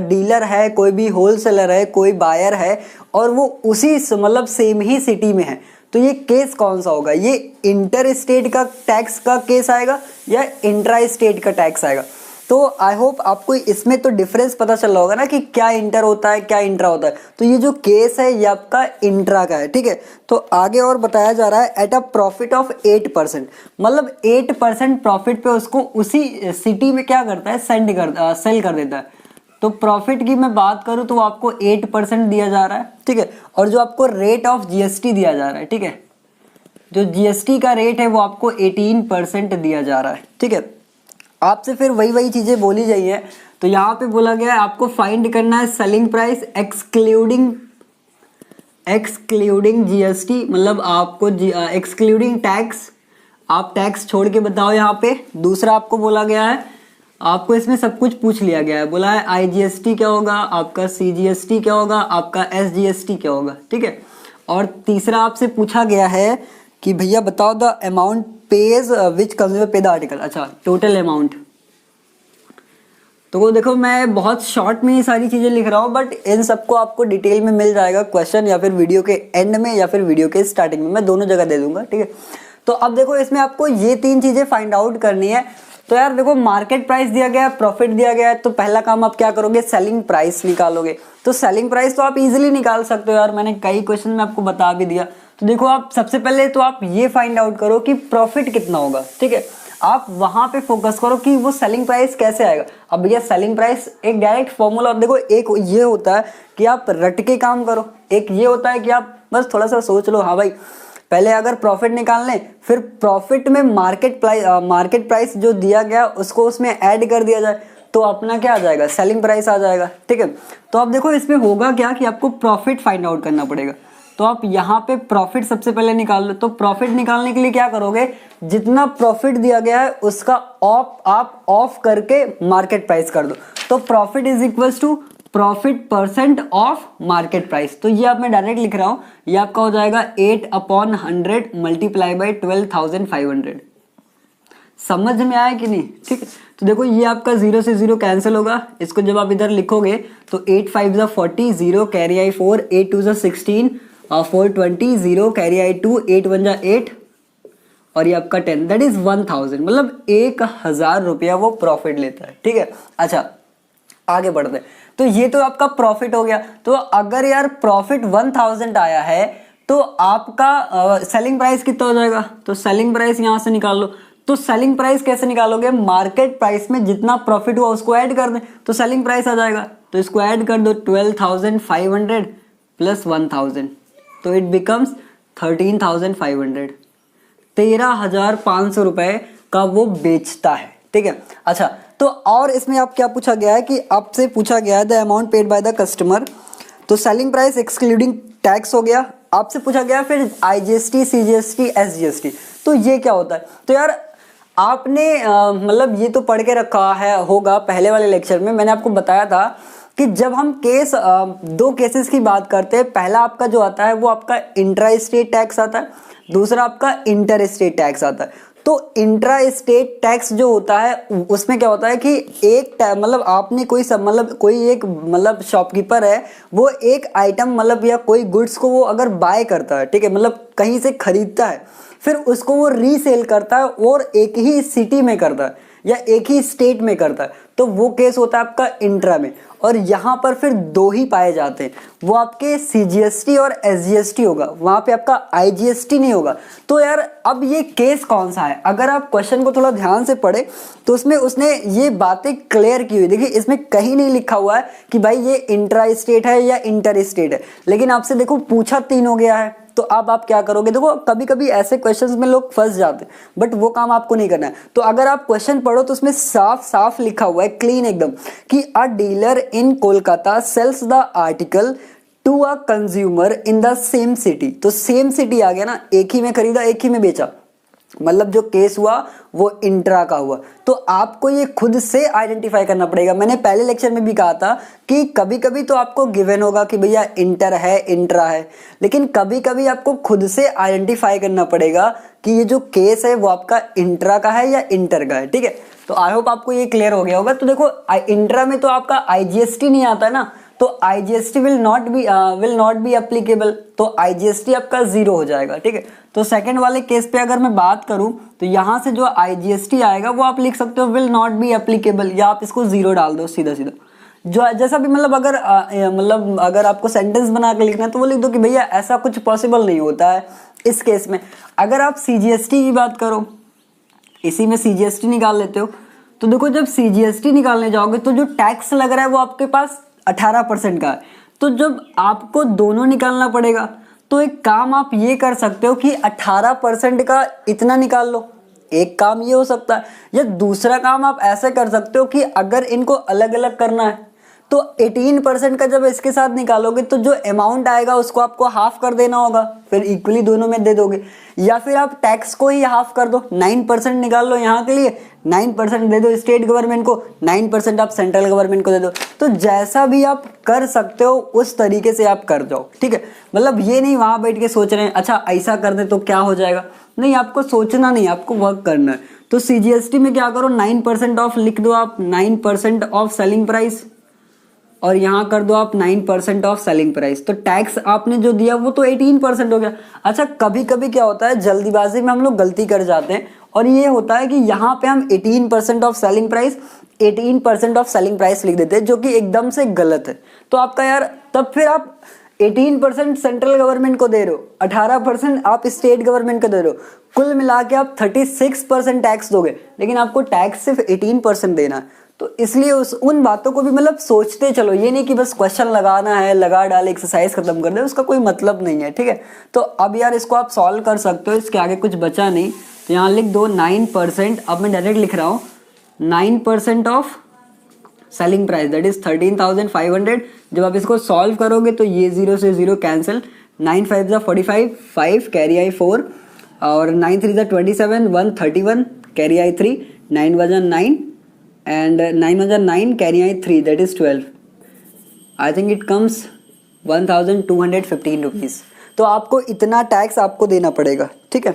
डीलर है, कोई भी होलसेलर है, कोई बायर है और वो उसी मतलब सेम ही सिटी में है, तो ये केस कौन सा होगा? ये इंटर स्टेट का टैक्स का केस आएगा या इंट्रा स्टेट का टैक्स आएगा? तो आई होप आपको इसमें तो डिफरेंस पता चल रहा होगा ना कि क्या इंटर होता है क्या इंट्रा होता है। तो ये जो केस है ये आपका इंट्रा का है। ठीक है, तो आगे और बताया जा रहा है एट अ प्रॉफिट ऑफ 8%, मतलब 8% प्रॉफिट पे उसको उसी सिटी में क्या करता है, सेल कर देता है। तो प्रॉफिट की मैं बात करूं तो आपको 8% दिया जा रहा है। ठीक है, और जो आपको रेट ऑफ GST दिया जा रहा है, ठीक है, जो GST का रेट है वो आपको 18% दिया जा रहा है। ठीक है, आपसे फिर वही चीजें बोली गई है। तो यहाँ पे बोला गया है आपको फाइंड करना है सेलिंग प्राइस एक्सक्लूडिंग GST, मतलब आपको एक्सक्लूडिंग टैक्स, आप टैक्स छोड़ के बताओ यहाँ पे। दूसरा आपको बोला गया है, आपको इसमें सब कुछ पूछ लिया गया है, बोला है IGST क्या होगा, आपका CGST क्या होगा, आपका SGST क्या होगा। ठीक है, और तीसरा आपसे पूछा गया है कि भैया बताओ the amount page which consumer पे द आर्टिकल। अच्छा, टोटल अमाउंट। तो देखो मैं बहुत शॉर्ट में ये सारी चीजें लिख रहा हूँ, बट इन सबको आपको डिटेल में मिल जाएगा क्वेश्चन, या फिर वीडियो के एंड में या फिर वीडियो के स्टार्टिंग में, मैं दोनों जगह दे दूंगा। ठीक है, तो अब देखो इसमें आपको ये 3 चीजें फाइंड आउट करनी है। तो यार देखो मार्केट प्राइस दिया गया है, प्रॉफिट दिया गया है, तो पहला काम आप क्या करोगे, सेलिंग प्राइस निकालोगे। तो सेलिंग प्राइस तो आप इजीली निकाल सकते हो यार, मैंने कई क्वेश्चन में आपको बता भी दिया। तो देखो आप सबसे पहले तो आप ये फाइंड आउट करो कि प्रॉफिट कितना होगा, ठीक है। आप वहां पे फोकस करो कि वो सेलिंग प्राइस कैसे आएगा। अब भैया सेलिंग प्राइस एक डायरेक्ट फॉर्मूला, और देखो एक ये होता है कि आप रट के काम करो, एक ये होता है कि आप बस थोड़ा सा सोच लो, हाँ भाई पहले अगर प्रॉफिट निकाल लें, फिर प्रॉफिट में मार्केट प्राइस जो दिया गया उसको उसमें ऐड कर दिया जाए, तो अपना क्या आ जाएगा, सेलिंग प्राइस आ जाएगा, ठीक है। तो अब देखो इसमें होगा क्या कि आपको प्रॉफिट फाइंड आउट करना पड़ेगा। तो आप यहाँ पे प्रॉफिट सबसे पहले निकाल लो। तो प्रॉफिट निकालने के लिए क्या करोगे, जितना प्रॉफिट दिया गया है उसका आप ऑफ करके मार्केट प्राइस कर दो। तो profit is equals to profit percent of market price. तो ये आप मैं डायरेक्ट लिख रहा हूं, ये आपका हो जाएगा 8/100 मल्टीप्लाई बाई 12,500। समझ में आया कि नहीं, ठीक है। तो देखो ये आपका 0 से 0 कैंसिल होगा, इसको जब आप इधर लिखोगे तो 8 5 40, 0 कैरी आई 4, 8 2 16, 4 20, 0 कैरी आई 2, 8 1 8 और ये आपका 10, दैट इज 1000, मतलब 1000 रुपया वो प्रॉफिट लेता है, ठीक है। अच्छा आगे बढ़ते हैं। तो ये तो आपका प्रॉफिट हो गया। तो अगर यार प्रॉफिट 1000 आया है तो आपका सेलिंग प्राइस कितना हो जाएगा, तो सेलिंग प्राइस यहां से निकाल लो। तो सेलिंग प्राइस कैसे निकालोगे, मार्केट प्राइस में जितना प्रॉफिट हुआ उसको ऐड कर दें तो सेलिंग प्राइस आ जाएगा। तो इसको ऐड कर दो, 12,500 प्लस 1000, तो इट बिकम्स 13,500, 13,500 रुपए का वो बेचता है, ठीक है। अच्छा तो और इसमें आप क्या पूछा गया है कि आपसे पूछा गया है the amount paid by the customer. तो सेलिंग प्राइस एक्सक्लूडिंग टैक्स हो गया। आपसे पूछा गया फिर IGST, CGST, SGST, तो ये क्या होता है। तो यार आपने मतलब ये तो पढ़ के रखा है होगा पहले वाले लेक्चर में, मैंने आपको बताया था कि जब हम दो केसेस की बात करते हैं, पहला आपका जो आता है वो आपका इंट्रा स्टेट टैक्स आता है, दूसरा आपका इंटर स्टेट टैक्स आता है। तो इंट्रा स्टेट टैक्स जो होता है उसमें क्या होता है कि एक मतलब आपने कोई एक शॉपकीपर है, वो एक आइटम मतलब या कोई गुड्स को वो अगर बाय करता है, ठीक है, मतलब कहीं से खरीदता है, फिर उसको वो रीसेल करता है और एक ही सिटी में करता है या एक ही स्टेट में करता है, तो वो केस होता है आपका इंट्रा में। और यहाँ पर फिर दो ही पाए जाते हैं, वो आपके CGST और SGST होगा, वहां पे आपका IGST नहीं होगा। तो यार अब ये केस कौन सा है, अगर आप क्वेश्चन को थोड़ा ध्यान से पढ़े तो उसमें उसने ये बातें क्लियर की हुई। देखिए इसमें कहीं नहीं लिखा हुआ है कि भाई ये इंट्रा स्टेट है या इंटर स्टेट है, लेकिन आपसे देखो पूछा 3 हो गया है। तो अब आप क्या करोगे, देखो कभी कभी ऐसे क्वेश्चंस में लोग फंस जाते हैं, बट वो काम आपको नहीं करना है। तो अगर आप क्वेश्चन पढ़ो तो उसमें साफ साफ लिखा हुआ है, क्लीन एकदम, कि a dealer in Kolkata sells the article to a consumer in the same city. तो सेम सिटी आ गया ना, एक ही में खरीदा एक ही में बेचा, मतलब जो केस हुआ वो इंट्रा का हुआ। तो आपको ये खुद से आइडेंटिफाई करना पड़ेगा। मैंने पहले लेक्चर में भी कहा था कि कभी कभी तो आपको गिवन होगा कि भैया इंटर है इंट्रा है, लेकिन कभी कभी आपको खुद से आइडेंटिफाई करना पड़ेगा कि ये जो केस है वो आपका इंट्रा का है या इंटर का है, ठीक है। तो आई होप आपको ये क्लियर हो गया होगा। तो देखो इंट्रा में तो आपका IGST नहीं आता ना, तो IGST will not be applicable, तो IGST आपका 0 हो जाएगा, ठीक है। तो सेकंड वाले केस पे अगर मैं बात करूं तो यहां से जो IGST आएगा वो आप लिख सकते हो विल नॉट बी एप्लीकेबल, या आप इसको 0 डाल दो सीधा सीधा, जो जैसा भी मतलब अगर आपको सेंटेंस बना के लिखना है तो वो लिख दो कि भैया ऐसा कुछ पॉसिबल नहीं होता है इस केस में। अगर आप CGST की बात करो, इसी में CGST निकाल लेते हो, तो देखो जब CGST निकालने जाओगे तो जो टैक्स लग रहा है वो आपके पास 18% का है। तो जब आपको दोनों निकालना पड़ेगा तो एक काम आप ये कर सकते हो कि 18% का इतना निकाल लो, एक काम ये हो सकता है। या दूसरा काम आप ऐसे कर सकते हो कि अगर इनको अलग अलग करना है तो 18% का जब इसके साथ निकालोगे तो जो अमाउंट आएगा उसको आपको हाफ कर देना होगा, फिर इक्वली दोनों में दे दोगे। या फिर आप टैक्स को ही हाफ कर दो, 9% निकाल लो यहाँ के लिए, 9% दे दो स्टेट गवर्नमेंट को, 9% आप सेंट्रल गवर्नमेंट को दे दो। तो जैसा भी आप कर सकते हो उस तरीके से आप कर जाओ, ठीक है। मतलब ये नहीं वहां बैठ के सोच रहे हैं अच्छा ऐसा कर दे तो क्या हो जाएगा, नहीं, आपको सोचना नहीं, आपको वर्क करना है। तो CGST में क्या करो, 9% ऑफ लिख दो आप, 9% ऑफ सेलिंग प्राइस, और यहाँ कर दो आप 9% ऑफ सेलिंग प्राइस। तो टैक्स आपने जो दिया वो तो 18% हो गया। अच्छा कभी कभी क्या होता है जल्दीबाजी में हम लोग गलती कर जाते हैं और ये होता है कि यहाँ पे हम 18% of selling price 18% of selling price लिख देते हैं, जो कि एकदम से गलत है। तो आपका यार तब फिर आप 18% सेंट्रल गवर्नमेंट को दे रहे हो, 18% आप स्टेट गवर्नमेंट को दे रहे हो, कुल मिला के आप 36% टैक्स दोगे, लेकिन आपको टैक्स सिर्फ 18% देना है। तो इसलिए उन बातों को भी मतलब सोचते चलो, ये नहीं कि बस क्वेश्चन लगाना है, लगा डाल एक्सरसाइज खत्म कर दे, उसका कोई मतलब नहीं है, ठीक है। तो अब यार इसको आप सॉल्व कर सकते हो, इसके आगे कुछ बचा नहीं, तो यहाँ लिख दो 9%। अब मैं डायरेक्ट लिख रहा हूँ 9% of selling price that is 13,500। जब आप इसको सॉल्व करोगे तो ये 0 से 0 कैंसिल, 9 5 जा 45, 5 कैरी आई 4 और 9 3 जा 27, 1 31 कैरी आई 3, 9 बजा 9 and 9 बजा 9 carry I 3 that is 12। I think it comes 1,215 rupees. तो आपको इतना टैक्स आपको देना पड़ेगा, ठीक है।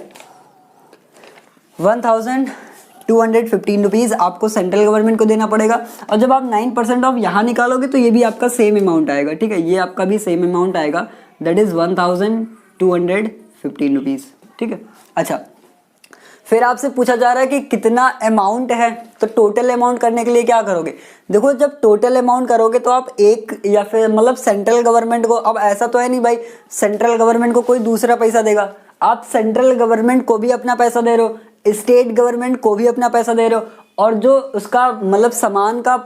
1,215 रुपीज़ आपको सेंट्रल गवर्नमेंट को देना पड़ेगा। और जब आप 9% ऑफ यहाँ निकालोगे तो ये भी आपका सेम अमाउंट आएगा, ठीक है, ये आपका भी सेम अमाउंट आएगा, दैट इज़ 1,215 रुपीज़, ठीक है। अच्छा, फिर आपसे पूछा जा रहा है कि कितना अमाउंट है, तो टोटल अमाउंट करने के लिए क्या करोगे। देखो जब टोटल अमाउंट करोगे तो आप एक या फिर मतलब सेंट्रल गवर्नमेंट को, अब ऐसा तो है नहीं भाई सेंट्रल गवर्नमेंट को कोई दूसरा पैसा देगा, आप सेंट्रल गवर्नमेंट को भी अपना पैसा दे रहे हो, स्टेट गवर्नमेंट को भी अपना पैसा दे रहे हो, और जो उसका मतलब सामान का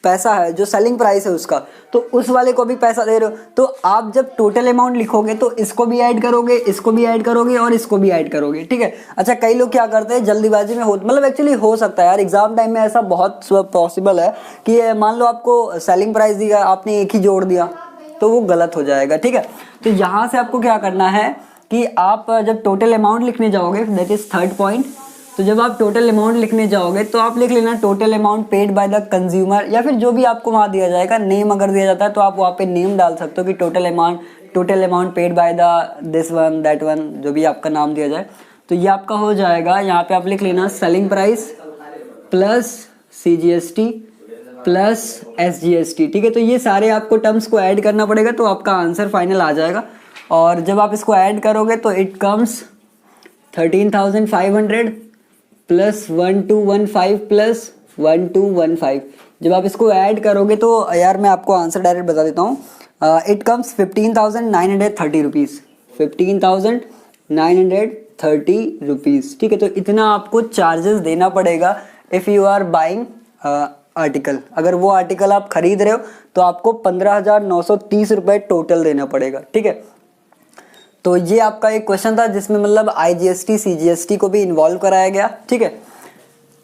पैसा है, जो सेलिंग प्राइस है उसका, तो उस वाले को भी पैसा दे रहे हो। तो आप जब टोटल अमाउंट लिखोगे तो इसको भी ऐड करोगे, इसको भी ऐड करोगे और इसको भी ऐड करोगे, ठीक है। अच्छा, कई लोग क्या करते हैं जल्दीबाजी में मतलब एक्चुअली हो सकता है यार एग्जाम टाइम में ऐसा बहुत पॉसिबल है कि मान लो आपको सेलिंग प्राइस दिया, आपने एक ही जोड़ दिया तो वो गलत हो जाएगा, ठीक है। तो यहाँ से आपको क्या करना है कि आप जब टोटल अमाउंट लिखने जाओगे, दैट इज थर्ड पॉइंट, तो जब आप टोटल अमाउंट लिखने जाओगे तो आप लिख लेना total amount paid by the consumer, या फिर जो भी आपको वहाँ दिया जाएगा, नेम अगर दिया जाता है तो आप वहाँ पे नेम डाल सकते हो कि total amount paid by the this one that one, जो भी आपका नाम दिया जाए। तो ये आपका हो जाएगा, यहाँ पे आप लिख लेना selling price plus CGST plus SGST, ठीक है। तो ये सारे आपको टर्म्स को ऐड करना पड़ेगा, तो आपका आंसर फाइनल आ जाएगा। और जब आप इसको ऐड करोगे तो इट कम्स 13,500 प्लस 1,215 प्लस 1,215। जब आप इसको ऐड करोगे तो यार मैं आपको आंसर डायरेक्ट बता देता हूँ, इट कम्स 15,930 रुपीज़, 15,930 रुपीज़, ठीक है। तो इतना आपको चार्जेस देना पड़ेगा if you are buying article. अगर वो आर्टिकल आप खरीद रहे हो तो आपको 15,930 रुपये टोटल देना पड़ेगा, ठीक है। तो ये आपका एक क्वेश्चन था जिसमें मतलब IGST CGST को भी इन्वॉल्व कराया गया, ठीक है।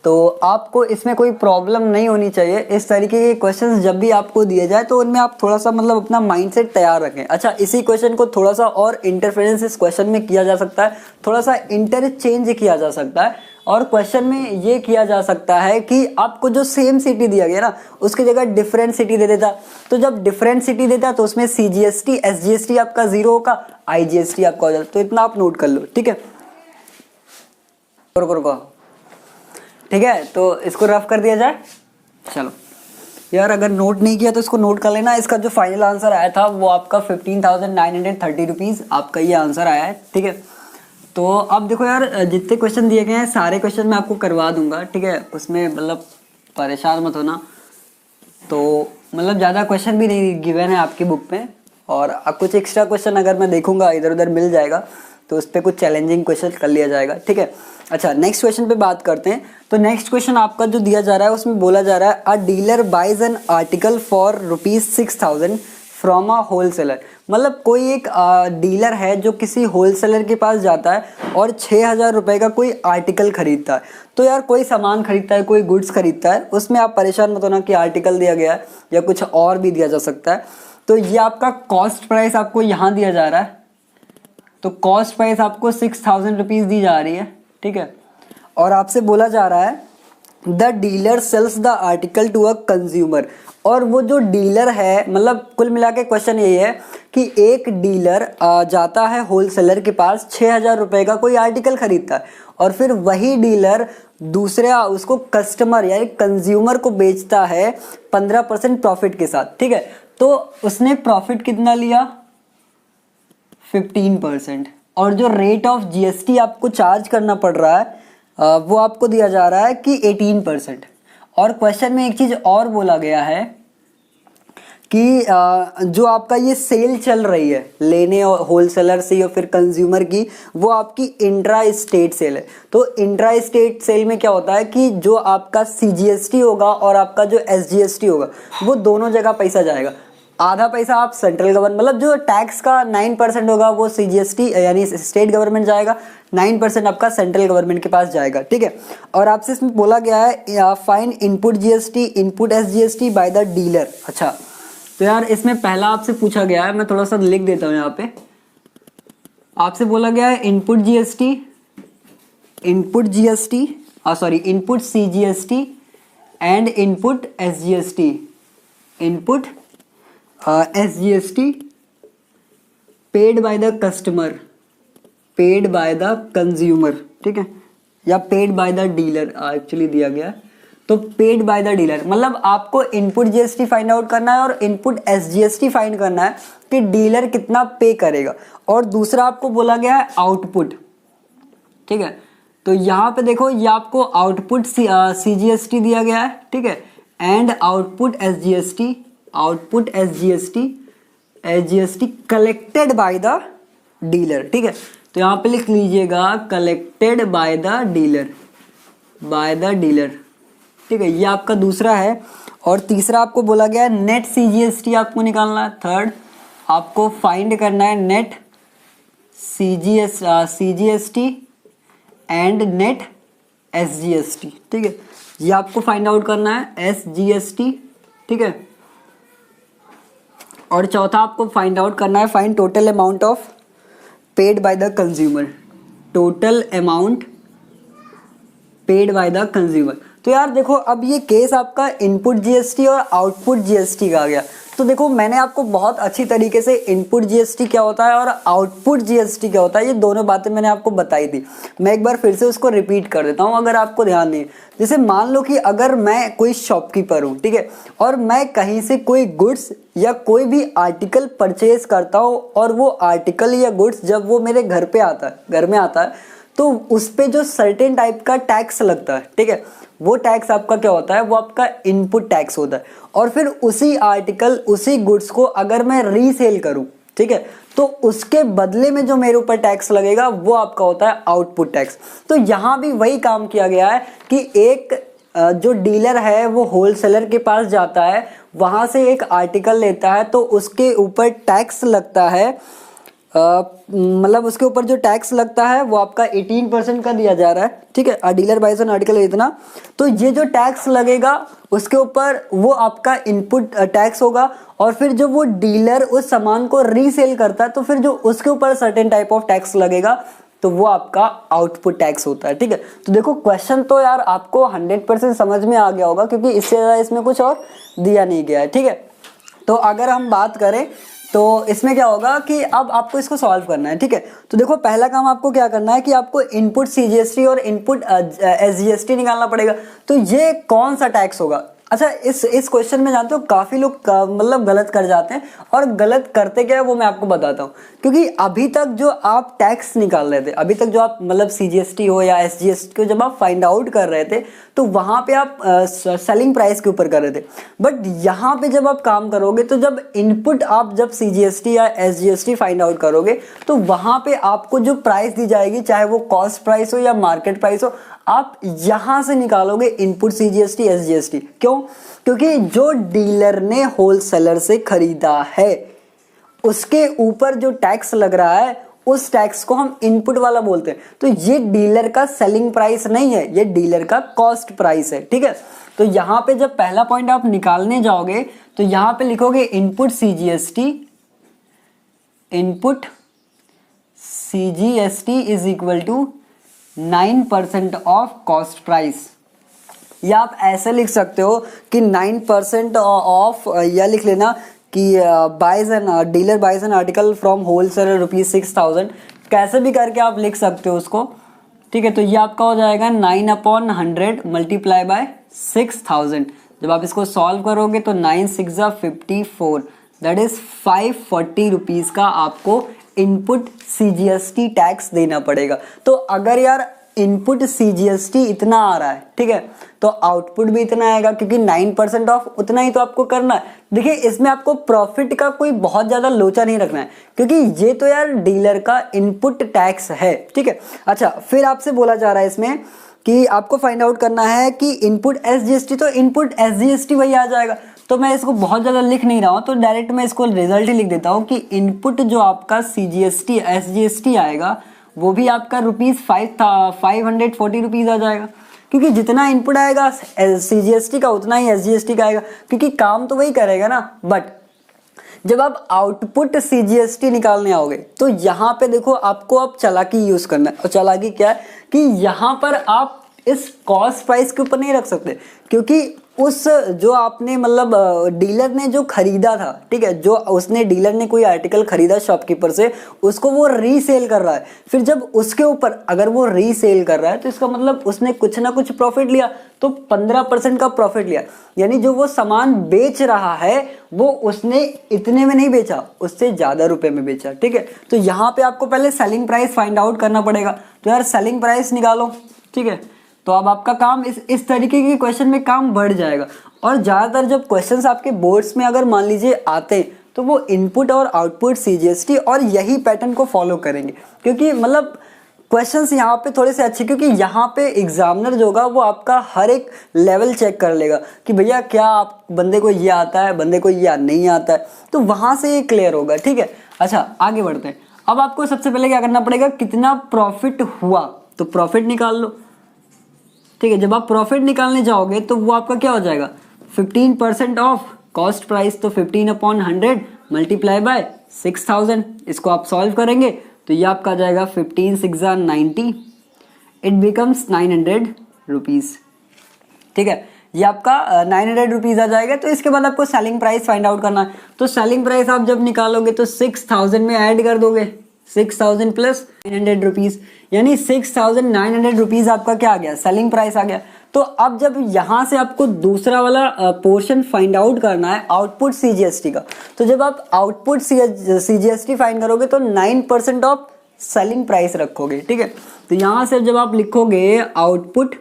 तो आपको इसमें कोई प्रॉब्लम नहीं होनी चाहिए। इस तरीके के क्वेश्चंस जब भी आपको दिए जाए तो उनमें आप थोड़ा सा मतलब अपना माइंडसेट तैयार रखें। अच्छा, इसी क्वेश्चन को थोड़ा सा और इंटरफेरेंस इस क्वेश्चन में किया जा सकता है, थोड़ा सा इंटरचेंज किया जा सकता है, और क्वेश्चन में ये किया जा सकता है कि आपको जो सेम सिटी दिया गया ना उसकी जगह डिफरेंट सिटी दे देता। तो जब डिफरेंट सिटी देता तो उसमें CGST SGST आपका 0 होगा, IGST आपका हो जाता। तो इतना आप नोट कर लो, ठीक है। ठीक है, तो इसको रफ कर दिया जाए। चलो यार, अगर नोट नहीं किया तो इसको नोट कर लेना। इसका जो फाइनल आंसर आया था वो आपका 15,930 रुपीज़ आपका ये आंसर आया है, ठीक है। तो अब देखो यार, जितने क्वेश्चन दिए गए हैं सारे क्वेश्चन मैं आपको करवा दूंगा, ठीक है, उसमें मतलब परेशान मत होना। तो मतलब ज़्यादा क्वेश्चन भी नहीं गिवन है आपकी बुक में, और कुछ एक्स्ट्रा क्वेश्चन अगर मैं देखूंगा इधर उधर मिल जाएगा तो उस पर कुछ चैलेंजिंग क्वेश्चन कर लिया जाएगा, ठीक है। अच्छा, नेक्स्ट क्वेश्चन पे बात करते हैं। तो नेक्स्ट क्वेश्चन आपका जो दिया जा रहा है उसमें बोला जा रहा है a dealer buys an article for ₹6,000 from a wholesaler. मतलब कोई एक डीलर है जो किसी होलसेलर के पास जाता है और 6,000 रुपये का कोई आर्टिकल खरीदता है। तो यार कोई सामान खरीदता है, कोई गुड्स खरीदता है, उसमें आप परेशान मत होना कि आर्टिकल दिया गया है या कुछ और भी दिया जा सकता है। तो ये आपका कॉस्ट प्राइस आपको यहाँ दिया जा रहा है, तो कॉस्ट प्राइस आपको 6,000 रुपीज़ दी जा रही है, ठीक है। और आपसे बोला जा रहा है the dealer sells the article to a consumer. और वो जो डीलर है, मतलब कुल मिला के क्वेश्चन यही है कि एक डीलर जाता है होलसेलर के पास, 6,000 रुपये का कोई आर्टिकल खरीदता है, और फिर वही डीलर दूसरे उसको कस्टमर यानी कंज्यूमर को बेचता है 15% प्रॉफिट के साथ, ठीक है। तो उसने प्रॉफिट कितना लिया, 15%, और जो रेट ऑफ GST आपको चार्ज करना पड़ रहा है वो आपको दिया जा रहा है कि 18%। और क्वेश्चन में एक चीज़ और बोला गया है कि जो आपका ये सेल चल रही है लेने और होलसेलर से या फिर कंज्यूमर की, वो आपकी इंट्रा स्टेट सेल है। तो इंट्रा स्टेट सेल में क्या होता है कि जो आपका CGST होगा और आपका जो SGST होगा वो दोनों जगह पैसा जाएगा। आधा पैसा आप सेंट्रल गवर्नमेंट, मतलब जो टैक्स का 9% होगा वो CGST यानी स्टेट गवर्नमेंट जाएगा, 9% आपका सेंट्रल गवर्नमेंट के पास जाएगा, ठीक है। और आपसे इसमें बोला गया है fine input GST input SGST by the dealer. अच्छा, तो यार इसमें पहला आपसे पूछा गया है, मैं थोड़ा सा लिख देता हूँ यहाँ पे। आपसे बोला गया है input CGST and input SGST, input SGST paid by the customer, paid by the consumer, ठीक है, या paid by the dealer actually दिया गया है। तो पेड बाय द डीलर मतलब आपको इनपुट GST फाइंड आउट करना है और इनपुट SGST फाइंड करना है कि डीलर कितना पे करेगा। और दूसरा आपको बोला गया है आउटपुट, ठीक है। तो यहाँ पे देखो ये आपको आउटपुट CGST दिया गया है, ठीक है, and output SGST collected by the dealer, ठीक है। तो यहाँ पे लिख लीजिएगा कलेक्टेड बाय द डीलर, ठीक है, ये आपका दूसरा है। और तीसरा आपको बोला गया है नेट CGST आपको निकालना है। थर्ड आपको फाइंड करना है net CGST and net SGST, ठीक है, ये आपको फाइंड आउट करना है SGST, ठीक है। और चौथा आपको फाइंड आउट करना है find total amount of paid by the consumer, total amount paid by the consumer. तो यार देखो अब ये केस आपका इनपुट GST और आउटपुट GST का आ गया। तो देखो मैंने आपको बहुत अच्छी तरीके से इनपुट GST क्या होता है और आउटपुट GST क्या होता है ये दोनों बातें मैंने आपको बताई थी। मैं एक बार फिर से उसको रिपीट कर देता हूँ अगर आपको ध्यान नहीं। जैसे मान लो कि अगर मैं कोई शॉपकीपर हूँ, ठीक है, और मैं कहीं से कोई गुड्स या कोई भी आर्टिकल परचेज करता हूँ और वो आर्टिकल या गुड्स जब वो मेरे घर में आता है तो उस पे जो सर्टेन टाइप का टैक्स लगता है, ठीक है, वो टैक्स आपका क्या होता है, वो आपका इनपुट टैक्स होता है। और फिर उसी आर्टिकल उसी गुड्स को अगर मैं रीसेल करूं, ठीक है, तो उसके बदले में जो मेरे ऊपर टैक्स लगेगा वो आपका होता है आउटपुट टैक्स। तो यहाँ भी वही काम किया गया है कि एक जो डीलर है वो होलसेलर के पास जाता है, वहाँ से एक आर्टिकल लेता है तो उसके ऊपर टैक्स लगता है, मतलब उसके ऊपर जो टैक्स लगता है वो आपका 18% का दिया जा रहा है, ठीक है। डीलर बाइज ऑन आर्टिकल इतना, तो ये जो टैक्स लगेगा उसके ऊपर वो आपका इनपुट टैक्स होगा। और फिर जब वो डीलर उस सामान को रीसेल करता है तो फिर जो उसके ऊपर सर्टेन टाइप ऑफ टैक्स लगेगा तो वो आपका आउटपुट टैक्स होता है, ठीक है। तो देखो क्वेश्चन तो यार आपको 100% समझ में आ गया होगा क्योंकि इससे ज़्यादा इसमें कुछ और दिया नहीं गया है, ठीक है। तो अगर हम बात करें तो इसमें क्या होगा कि अब आपको इसको सॉल्व करना है, ठीक है। तो देखो पहला काम आपको क्या करना है कि आपको इनपुट CGST और इनपुट SGST निकालना पड़ेगा। तो ये कौन सा टैक्स होगा। अच्छा इस क्वेश्चन में जानते हो काफ़ी लोग मतलब गलत कर जाते हैं, और गलत करते क्या है वो मैं आपको बताता हूँ। क्योंकि अभी तक जो आप टैक्स निकाल रहे थे, अभी तक जो आप मतलब CGST हो या SGST को जब आप फाइंड आउट कर रहे थे तो वहाँ पे आप सेलिंग प्राइस के ऊपर कर रहे थे। बट यहाँ पे जब आप काम करोगे तो जब इनपुट आप जब CGST या SGST फाइंड आउट करोगे तो वहाँ पे आपको जो प्राइस दी जाएगी, चाहे वो कॉस्ट प्राइस हो या मार्केट प्राइस हो, आप यहां से निकालोगे इनपुट CGST SGST। क्यों? क्योंकि जो डीलर ने होलसेलर से खरीदा है उसके ऊपर जो टैक्स लग रहा है उस टैक्स को हम इनपुट वाला बोलते हैं। तो ये डीलर का सेलिंग प्राइस नहीं है, ये डीलर का कॉस्ट प्राइस है, ठीक है। तो यहां पे जब पहला पॉइंट आप निकालने जाओगे तो यहां पे लिखोगे input CGST is equal to 9% of cost price, या आप ऐसे लिख सकते हो कि 9% ऑफ, या लिख लेना कि dealer buys an article from wholesaler ₹6,000, कैसे भी करके आप लिख सकते हो उसको, ठीक है। तो ये आपका हो जाएगा 9/100 मल्टीप्लाई बाय 6,000। जब आप इसको सॉल्व करोगे तो 9 6 54, दैट इज 540 रुपीज़ का आपको इनपुट CGST टैक्स देना पड़ेगा। तो अगर यार इनपुट CGST इतना आ रहा है, ठीक है, तो आउटपुट भी इतना आएगा क्योंकि 9% ऑफ उतना ही तो आपको करना है। देखिए इसमें आपको प्रॉफिट का कोई बहुत ज़्यादा लोचा नहीं रखना है क्योंकि ये तो यार डीलर का इनपुट टैक्स है, ठीक है। अच्छा, फिर आपसे बोला जा रहा है इसमें कि आपको फाइंड आउट करना है कि इनपुट SGST, तो इनपुट SGST वही आ जाएगा। तो मैं इसको बहुत ज़्यादा लिख नहीं रहा हूँ, तो डायरेक्ट मैं इसको रिजल्ट ही लिख देता हूँ कि इनपुट जो आपका CGST SGST आएगा वो भी आपका ₹540 आ जाएगा क्योंकि जितना इनपुट आएगा CGST का उतना ही SGST का आएगा क्योंकि काम तो वही करेगा ना। बट जब आप आउटपुट CGST निकालने आओगे तो यहाँ पे देखो आपको अब चालाकी यूज करना है। और चालाकी क्या है कि यहाँ पर आप इस कॉस्ट प्राइस के ऊपर नहीं रख सकते क्योंकि उस जो आपने मतलब डीलर ने जो खरीदा था, ठीक है, जो उसने डीलर ने कोई आर्टिकल खरीदा शॉपकीपर से, उसको वो रीसेल कर रहा है। फिर जब उसके ऊपर अगर वो रीसेल कर रहा है तो इसका मतलब उसने कुछ ना कुछ प्रॉफिट लिया, तो 15% का प्रॉफिट लिया। यानी जो वो सामान बेच रहा है वो उसने इतने में नहीं बेचा, उससे ज़्यादा रुपए में बेचा, ठीक है। तो यहाँ पे आपको पहले सेलिंग प्राइस फाइंड आउट करना पड़ेगा। तो यार सेलिंग प्राइस निकालो, ठीक है। तो अब आपका काम इस तरीके के क्वेश्चन में काम बढ़ जाएगा। और ज़्यादातर जब क्वेश्चंस आपके बोर्ड्स में अगर मान लीजिए आते हैं तो वो इनपुट और आउटपुट CGST और यही पैटर्न को फॉलो करेंगे क्योंकि मतलब क्वेश्चंस यहाँ पे थोड़े से अच्छे, क्योंकि यहाँ पे एग्जामिनर जो होगा वो आपका हर एक लेवल चेक कर लेगा कि भैया क्या आप बंदे को ये आता है, बंदे को ये नहीं आता है, तो वहाँ से ये क्लियर होगा, ठीक है। अच्छा आगे बढ़ते हैं। अब आपको सबसे पहले क्या करना पड़ेगा, कितना प्रॉफिट हुआ, तो प्रॉफिट निकाल लो, ठीक है। जब आप प्रॉफिट निकालने जाओगे तो वो आपका क्या हो जाएगा, 15% ऑफ कॉस्ट प्राइस, तो 15/100 मल्टीप्लाई बाय 6000। इसको आप सॉल्व करेंगे तो ये आपका आ जाएगा 15 6 90, इट बिकम्स 900 रुपीज़, ठीक है। ये आपका 900 रुपीज़ आ जाएगा। तो इसके बाद आपको सेलिंग प्राइस फाइंड आउट करना है। तो सेलिंग प्राइस आप जब निकालोगे तो 6000 में ऐड कर दोगे, 6000 प्लस 900 रुपीज़, यानी 6900 रुपीज़ आपका क्या आ गया, सेलिंग प्राइस आ गया। तो अब जब यहाँ से आपको दूसरा वाला पोर्शन फाइंड आउट करना है आउटपुट CGST का, तो जब आप आउटपुट CGST फाइंड करोगे तो 9% ऑफ सेलिंग प्राइस रखोगे, ठीक है। तो यहाँ से जब आप लिखोगे output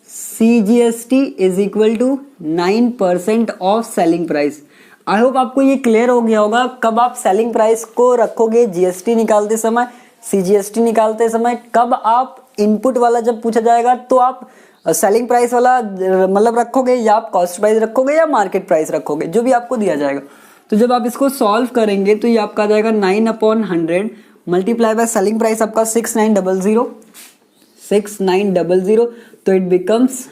CGST is equal to 9% of selling price. I hope आपको ये क्लियर हो गया होगा कब आप सेलिंग प्राइस को रखोगे GST निकालते समय, CGST निकालते समय, कब आप इनपुट वाला जब पूछा जाएगा तो आप सेलिंग प्राइस वाला मतलब रखोगे या आप कॉस्ट प्राइस रखोगे या मार्केट प्राइस रखोगे, जो भी आपको दिया जाएगा। तो जब आप इसको सॉल्व करेंगे तो ये आपका आ जाएगा 9/100 मल्टीप्लाई बाय सेलिंग प्राइस आपका 6900, तो इट बिकम्स,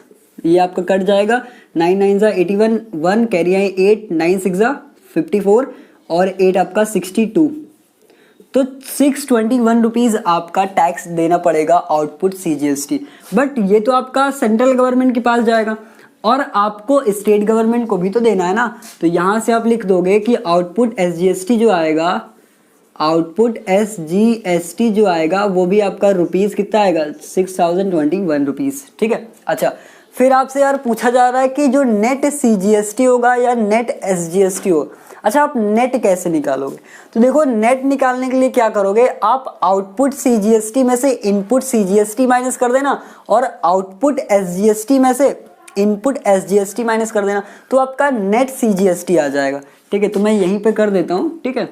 ये आपका कट जाएगा 9 9 81, 1 कैरी आए 8, 9 6 54 और 8 आपका 62, तो 621 रुपीज़ आपका टैक्स देना पड़ेगा आउटपुट CGST। बट ये तो आपका सेंट्रल गवर्नमेंट के पास जाएगा और आपको स्टेट गवर्नमेंट को भी तो देना है ना। तो यहाँ से आप लिख दोगे कि आउटपुट SGST जो आएगा, आउटपुट SGST जो आएगा वो भी आपका रुपीज़ कितना आएगा, 6021 रुपीज़, ठीक है। अच्छा फिर आपसे यार पूछा जा रहा है कि जो नेट CGST होगा या नेट SGST होगा। अच्छा आप नेट कैसे निकालोगे, तो देखो नेट निकालने के लिए क्या करोगे, आप आउटपुट CGST में से इनपुट CGST माइनस कर देना और आउटपुट SGST में से इनपुट SGST माइनस कर देना, तो आपका नेट CGST आ जाएगा, ठीक है। तो मैं यहीं पे कर देता हूँ, ठीक है।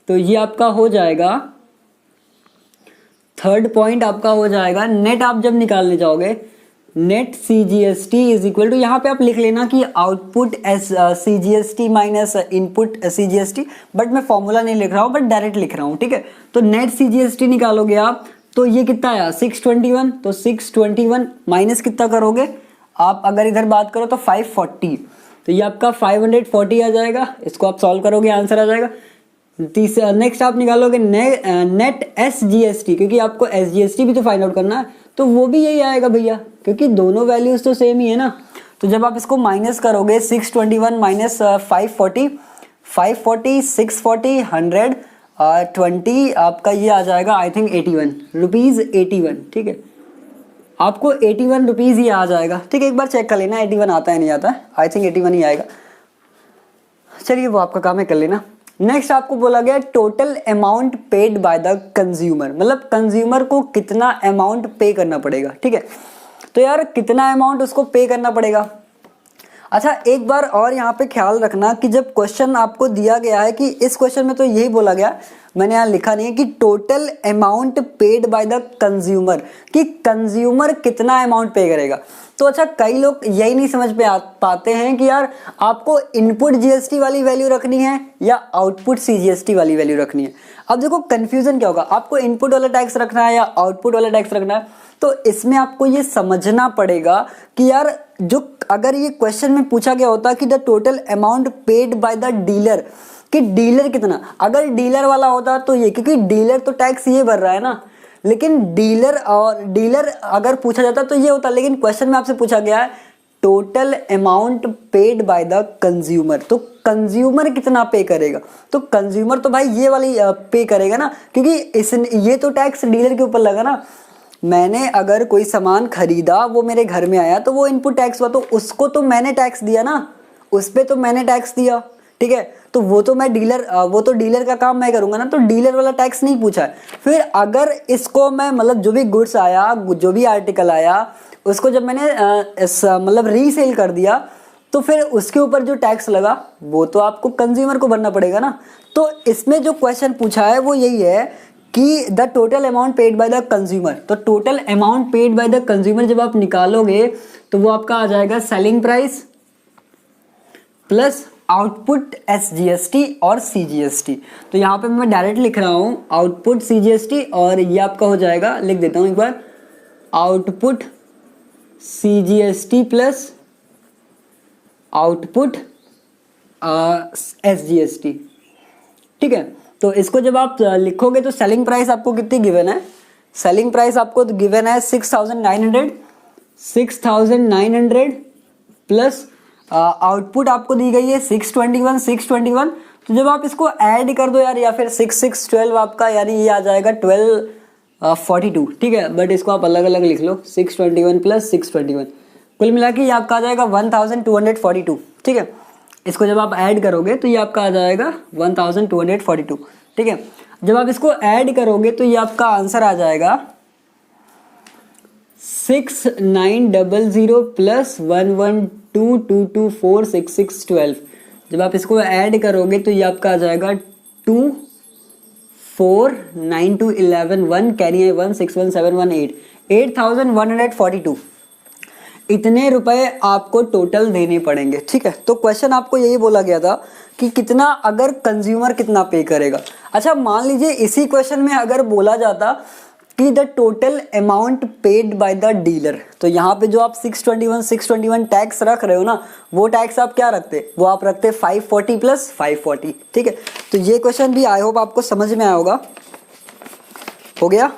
तो ये आपका हो जाएगा, थर्ड पॉइंट आपका हो जाएगा, नेट आप जब निकालने जाओगे net CGST is equal to, यहाँ पे आप लिख लेना कि output CGST minus input CGST, but मैं फॉर्मूला नहीं लिख रहा हूँ बट डायरेक्ट लिख रहा हूँ, ठीक है। तो नेट CGST निकालोगे आप तो ये कितना आया 621, तो 621 माइनस कितना करोगे आप, अगर इधर बात करो तो 540, तो ये आपका 540 आ जाएगा। इसको आप सॉल्व करोगे आंसर आ जाएगा। तीसरा नेक्स्ट आप निकालोगे नेट SGST, क्योंकि आपको SGST भी तो फाइंड आउट करना है, तो वो भी यही आएगा भैया, क्योंकि दोनों वैल्यूज तो सेम ही है ना। तो जब आप इसको माइनस करोगे 621 माइनस 540, 640 100 20 आपका ये आ जाएगा आई थिंक 81 रुपीज़, 81, ठीक है। आपको 81 रुपीज़ ही आ जाएगा, ठीक है। एक बार चेक कर लेना 81 आता है नहीं आता है, आई थिंक 81 ही आएगा। चलिए वो आपका काम है, कर लेना। नेक्स्ट आपको बोला गया total amount paid by the consumer, मतलब कंज्यूमर को कितना अमाउंट पे करना पड़ेगा। ठीक है, तो यार कितना अमाउंट उसको पे करना पड़ेगा। अच्छा एक बार और यहाँ पे ख्याल रखना कि जब क्वेश्चन आपको दिया गया है कि इस क्वेश्चन में तो यही बोला गया, मैंने यहाँ लिखा नहीं है कि total amount paid by the consumer, कि कंज्यूमर कितना अमाउंट पे करेगा। तो अच्छा कई लोग यही नहीं समझ पाते हैं कि यार आपको इनपुट जीएसटी वाली वैल्यू रखनी है या आउटपुट सीजीएसटी वाली वैल्यू रखनी है। अब देखो कंफ्यूजन क्या होगा, आपको इनपुट वाला टैक्स रखना है या आउटपुट वाला टैक्स रखना है। तो इसमें आपको ये समझना पड़ेगा कि यार जो अगर ये क्वेश्चन में पूछा गया होता कि the total amount paid by the dealer, कि डीलर कितना, अगर डीलर वाला होता तो ये, क्योंकि डीलर तो टैक्स ये भर रहा है ना, लेकिन डीलर अगर पूछा जाता तो ये होता, लेकिन क्वेश्चन में आपसे पूछा गया है total amount paid by the consumer, तो कंज्यूमर कितना पे करेगा। तो कंज्यूमर तो भाई ये वाली पे करेगा ना, क्योंकि ये तो टैक्स डीलर के ऊपर लगा ना। मैंने अगर कोई सामान खरीदा, वो मेरे घर में आया तो वो इनपुट टैक्स हुआ, तो उसको तो मैंने टैक्स दिया ना, उस पर तो मैंने टैक्स दिया। ठीक है, तो वो तो डीलर का काम मैं करूंगा ना, तो डीलर वाला टैक्स नहीं पूछा है। फिर अगर इसको मैं मतलब जो भी गुड्स आया, जो भी आर्टिकल आया, उसको जब मैंने मतलब रीसेल कर दिया, तो फिर उसके ऊपर जो टैक्स लगा वो तो आपको कंज्यूमर को भरना पड़ेगा ना। तो इसमें जो क्वेश्चन पूछा है वो यही है कि the total amount paid by the consumer. तो total amount paid by the consumer जब आप निकालोगे तो वो आपका आ जाएगा selling price plus output SGST और सीजीएसटी। तो यहाँ पे मैं डायरेक्ट लिख रहा हूँ आउटपुट सीजीएसटी, और ये आपका हो जाएगा, लिख देता हूँ एक बार, output CGST plus output SGST. ठीक है, तो इसको जब आप लिखोगे तो सेलिंग प्राइस आपको कितनी गिवन है, सेलिंग प्राइस आपको गिवन है 6,900 प्लस आउटपुट आपको दी गई है 621। तो जब आप इसको ऐड कर दो यार, या फिर 6,612 आपका, यानी ये आ जाएगा 1242। ठीक है, बट इसको आप अलग अलग लिख लो, 621 प्लस 621, कुल मिला के ये आपका आ जाएगा 1242। ठीक है, इसको जब आप ऐड करोगे तो ये आपका आ जाएगा 1242। ठीक है, जब आप इसको ऐड करोगे तो ये आपका आंसर आ जाएगा 6900 प्लस 1122246,612। जब आप इसको ऐड करोगे तो ये आपका आ जाएगा 2492111 कैरी है 161718 8142। इतने रुपए आपको टोटल देने पड़ेंगे। ठीक है, तो क्वेश्चन आपको यही बोला गया था कि कितना, अगर कंज्यूमर कितना पे करेगा। अच्छा मान लीजिए इसी क्वेश्चन में अगर बोला जाता कि the total amount paid by the dealer, तो यहाँ पे जो आप 621 टैक्स रख रहे हो ना, वो टैक्स आप क्या रखते, वो आप रखते 540 प्लस 540। ठीक है, तो ये क्वेश्चन भी आई होप आपको समझ में आया होगा। हो गया,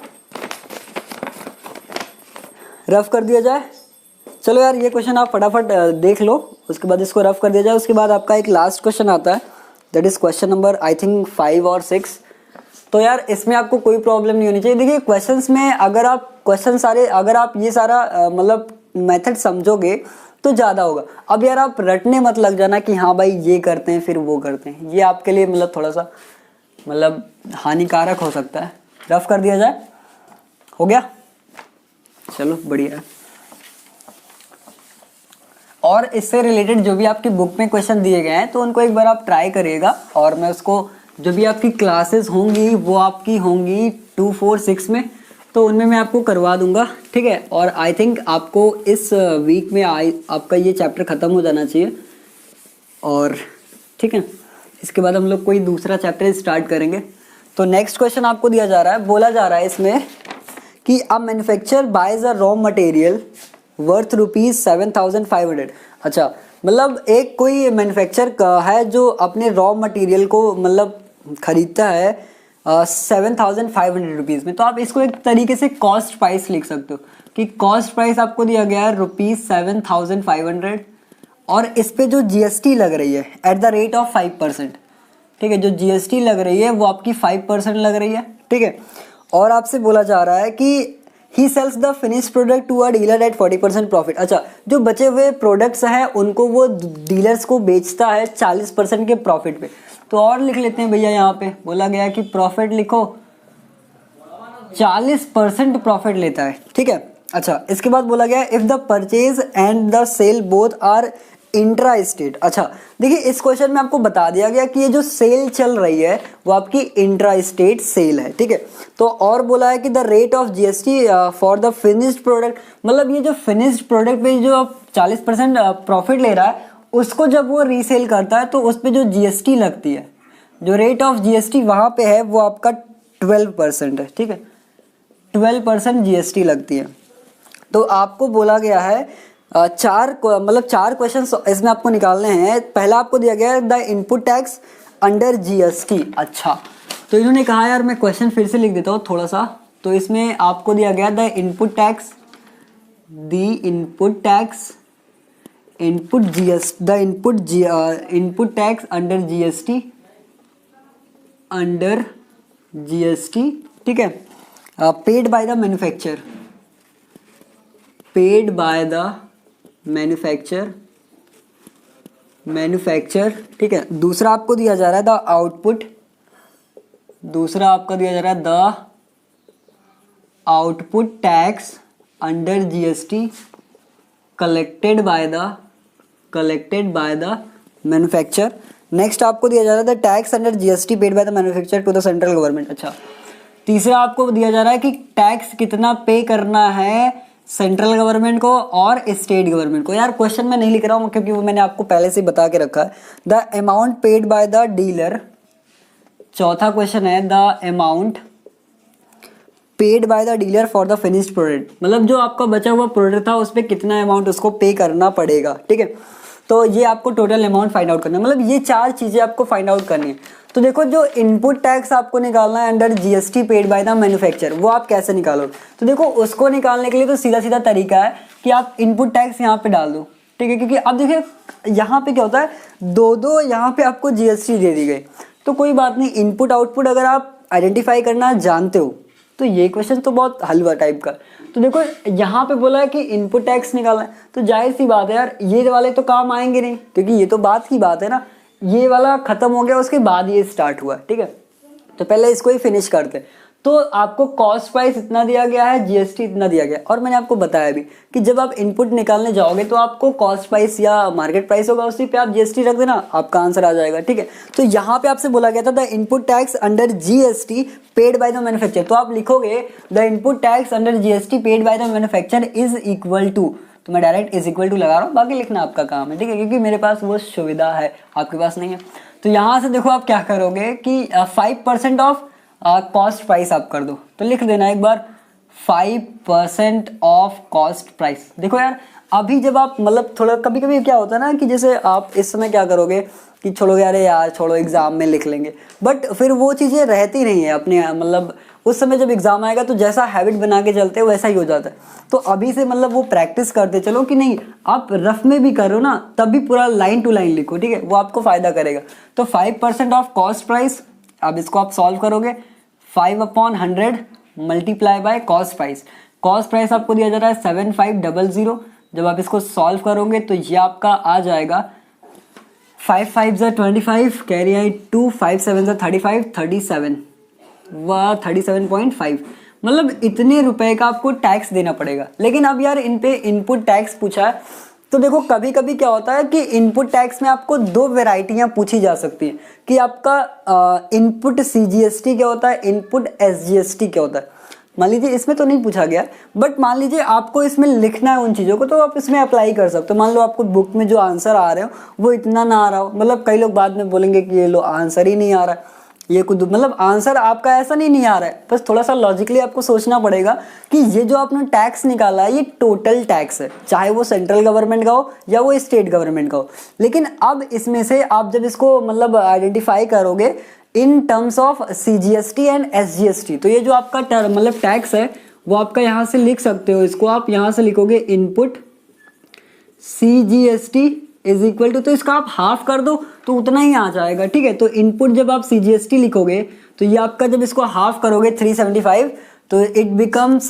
रफ कर दिया जाए। चलो यार ये क्वेश्चन आप फटाफट देख लो, उसके बाद इसको रफ कर दिया जाए। उसके बाद आपका एक लास्ट क्वेश्चन आता है, that is question number I think 5 और 6। तो यार इसमें आपको कोई प्रॉब्लम नहीं होनी चाहिए। देखिए क्वेश्चंस में अगर आप ये सारा मतलब मेथड समझोगे तो ज़्यादा होगा। अब यार आप रटने मत लग जाना कि हाँ भाई ये करते हैं फिर वो करते हैं, ये आपके लिए मतलब थोड़ा सा मतलब हानिकारक हो सकता है। रफ कर दिया जाए, हो गया, चलो बढ़िया है। और इससे रिलेटेड जो भी आपकी बुक में क्वेश्चन दिए गए हैं तो उनको एक बार आप ट्राई करिएगा, और मैं उसको जो भी आपकी क्लासेस होंगी वो आपकी होंगी 2, 4, 6 में, तो उनमें मैं आपको करवा दूंगा। ठीक है, और आई थिंक आपको इस वीक में आपका ये चैप्टर ख़त्म हो जाना चाहिए। और ठीक है, इसके बाद हम लोग कोई दूसरा चैप्टर स्टार्ट करेंगे। तो नेक्स्ट क्वेश्चन आपको दिया जा रहा है, बोला जा रहा है इसमें कि a manufacturer buys a raw material worth ₹7,500। अच्छा, मतलब एक कोई मैन्युफैक्चर है जो अपने रॉ मटेरियल को मतलब खरीदता है 7,500 में। तो आप इसको एक तरीके से कॉस्ट प्राइस लिख सकते हो कि कॉस्ट प्राइस आपको दिया गया है ₹7,500, और इस पे जो जीएसटी लग रही है एट द रेट ऑफ 5%। ठीक है, जो जीएसटी लग रही है वो आपकी 5% लग रही है। ठीक है, और आपसे बोला जा रहा है कि he sells the finish product to a dealer at 40% profit. अच्छा, जो बचे हुए प्रोडक्ट्स हैं उनको वो डीलर्स को बेचता है 40% के प्रॉफिट पे। तो और लिख लेते हैं भैया, यहाँ पे बोला गया कि प्रॉफिट लिखो 40% प्रॉफिट लेता है, ठीक है। अच्छा, इसके बाद बोला गया if the purchase and the sale both are intra state. अच्छा देखिए, इस क्वेश्चन में आपको बता दिया गया कि ये जो सेल चल रही है वो आपकी इंट्रा स्टेट सेल है, ठीक है। तो और बोला है कि the rate of GST for the finished product, मतलब ये जो फिनिश्ड प्रोडक्ट पे जो 40% प्रॉफिट ले रहा है उसको जब वो रीसेल करता है तो उस पर जो जीएसटी लगती है, जो रेट ऑफ जीएसटी वहाँ पे है वो आपका 12% है, ठीक है। 12% जीएसटी लगती है। तो आपको बोला गया है चार क्वेश्चन इसमें आपको निकालने हैं। पहला आपको दिया गया है the input tax under GST. अच्छा, तो इन्होंने कहा यार मैं क्वेश्चन फिर से लिख देता हूँ थोड़ा सा। तो इसमें आपको दिया गया the input tax input tax under GST, ठीक है, पेड बाय द मैन्युफैक्चर, ठीक है। दूसरा आपको दिया जा रहा है the output tax under GST collected by the manufacture. Next आपको दिया जा रहा है the tax under GST paid by the manufacture to the central government. अच्छा, तीसरा आपको दिया जा रहा है कि टैक्स कितना पे करना है सेंट्रल गवर्नमेंट को और स्टेट गवर्नमेंट को। यार क्वेश्चन में नहीं लिख रहा हूँ क्योंकि वो मैंने आपको पहले से बता के रखा है। The amount paid by the dealer. चौथा क्वेश्चन है the amount paid by the dealer for the finished product, मतलब जो आपका बचा हुआ प्रोडक्ट था उस पर कितना अमाउंट उसको पे करना पड़ेगा, ठीक है। तो ये आपको टोटल अमाउंट फाइंड आउट करना है, मतलब ये चार चीज़ें आपको फाइंड आउट करनी है। तो देखो, जो इनपुट टैक्स आपको निकालना है under GST paid by the manufacture, वो आप कैसे निकालोगे? तो देखो, उसको निकालने के लिए तो सीधा सीधा तरीका है कि आप इनपुट टैक्स यहाँ पे डाल दो, ठीक है। क्योंकि अब देखिए यहाँ पे क्या होता है, दो यहाँ पे आपको जीएसटी दे दी गई, तो कोई बात नहीं, इनपुट आउटपुट अगर आप आइडेंटिफाई करना जानते हो तो ये क्वेश्चन तो बहुत हलवा टाइप का। तो देखो यहाँ पे बोला है कि इनपुट टैक्स निकालना है, तो जाहिर सी बात है यार ये वाले तो काम आएंगे नहीं, क्योंकि ये तो बात की बात है ना, ये वाला खत्म हो गया उसके बाद ये स्टार्ट हुआ, ठीक है। तो पहले इसको ही फिनिश करते हैं। तो आपको कॉस्ट प्राइस इतना दिया गया है, जीएसटी इतना दिया गया, और मैंने आपको बताया भी कि जब आप इनपुट निकालने जाओगे तो आपको कॉस्ट प्राइस या मार्केट प्राइस होगा, उसी पे आप जीएसटी रख देना, आपका आंसर आ जाएगा, ठीक है। तो यहाँ पे आपसे बोला गया था the input tax under GST paid by the manufacture, तो आप लिखोगे the input tax under GST paid by the manufacture is equal to, तो मैं डायरेक्ट इज इक्वल टू लगा रहा हूँ, बाकी लिखना आपका काम है, ठीक है, क्योंकि मेरे पास वो सुविधा है, आपके पास नहीं है। तो यहाँ से देखो आप क्या करोगे कि 5% ऑफ कॉस्ट प्राइस आप कर दो, तो लिख देना एक बार 5% ऑफ कॉस्ट प्राइस। देखो यार अभी जब आप मतलब थोड़ा कभी कभी क्या होता है ना कि जैसे आप इस समय क्या करोगे कि छोड़ो यार, यार छोड़ो एग्जाम में लिख लेंगे, बट फिर वो चीज़ें रहती नहीं है अपने, मतलब उस समय जब एग्जाम आएगा तो जैसा हैबिट बना के चलते हो वैसा ही हो जाता है। तो अभी से मतलब वो प्रैक्टिस करते चलो कि नहीं, आप रफ में भी करो ना तब भी पूरा लाइन टू लाइन लिखो, ठीक है, वो आपको फायदा करेगा। तो 5% ऑफ कॉस्ट प्राइस, अब इसको आप सॉल्व करोगे 5/100 multiply by cost price. Cost price आपको दिया जा रहा है 7500, जब आप इसको सॉल्व करोगे तो ये आपका आ जाएगा 5 5 25, कैरी आई 2, 5 7 35, 37 वह 37.5, मतलब इतने रुपए का आपको टैक्स देना पड़ेगा। लेकिन अब यार इन पे इनपुट टैक्स पूछा है, तो देखो कभी कभी क्या होता है कि इनपुट टैक्स में आपको दो वेराइटियां पूछी जा सकती हैं कि आपका इनपुट सीजीएसटी क्या होता है, इनपुट एसजीएसटी क्या होता है। मान लीजिए इसमें तो नहीं पूछा गया, बट मान लीजिए आपको इसमें लिखना है उन चीज़ों को, तो आप इसमें अप्लाई कर सकते हो। मान लो आपको बुक में जो आंसर आ रहे हो वो इतना ना आ रहा हो, मतलब कई लोग बाद में बोलेंगे कि ये लो आंसर ही नहीं आ रहा है, ये कुछ मतलब आंसर आपका ऐसा नहीं आ रहा है, बस थोड़ा सा लॉजिकली आपको सोचना पड़ेगा कि ये जो आपने टैक्स निकाला है ये टोटल टैक्स है, चाहे वो सेंट्रल गवर्नमेंट का हो या वो स्टेट गवर्नमेंट का हो। लेकिन अब इसमें से आप जब इसको मतलब आइडेंटिफाई करोगे in terms of CGST and SGST, तो ये जो आपका मतलब टैक्स है वो आपका यहाँ से लिख सकते हो, इसको आप यहाँ से लिखोगे input CGST is equal to, तो इसका आप हाफ कर दो तो उतना ही आ जाएगा, ठीक है। तो इनपुट जब आप सीजीएसटी लिखोगे तो ये आपका जब इसको हाफ करोगे 375, तो इट बिकम्स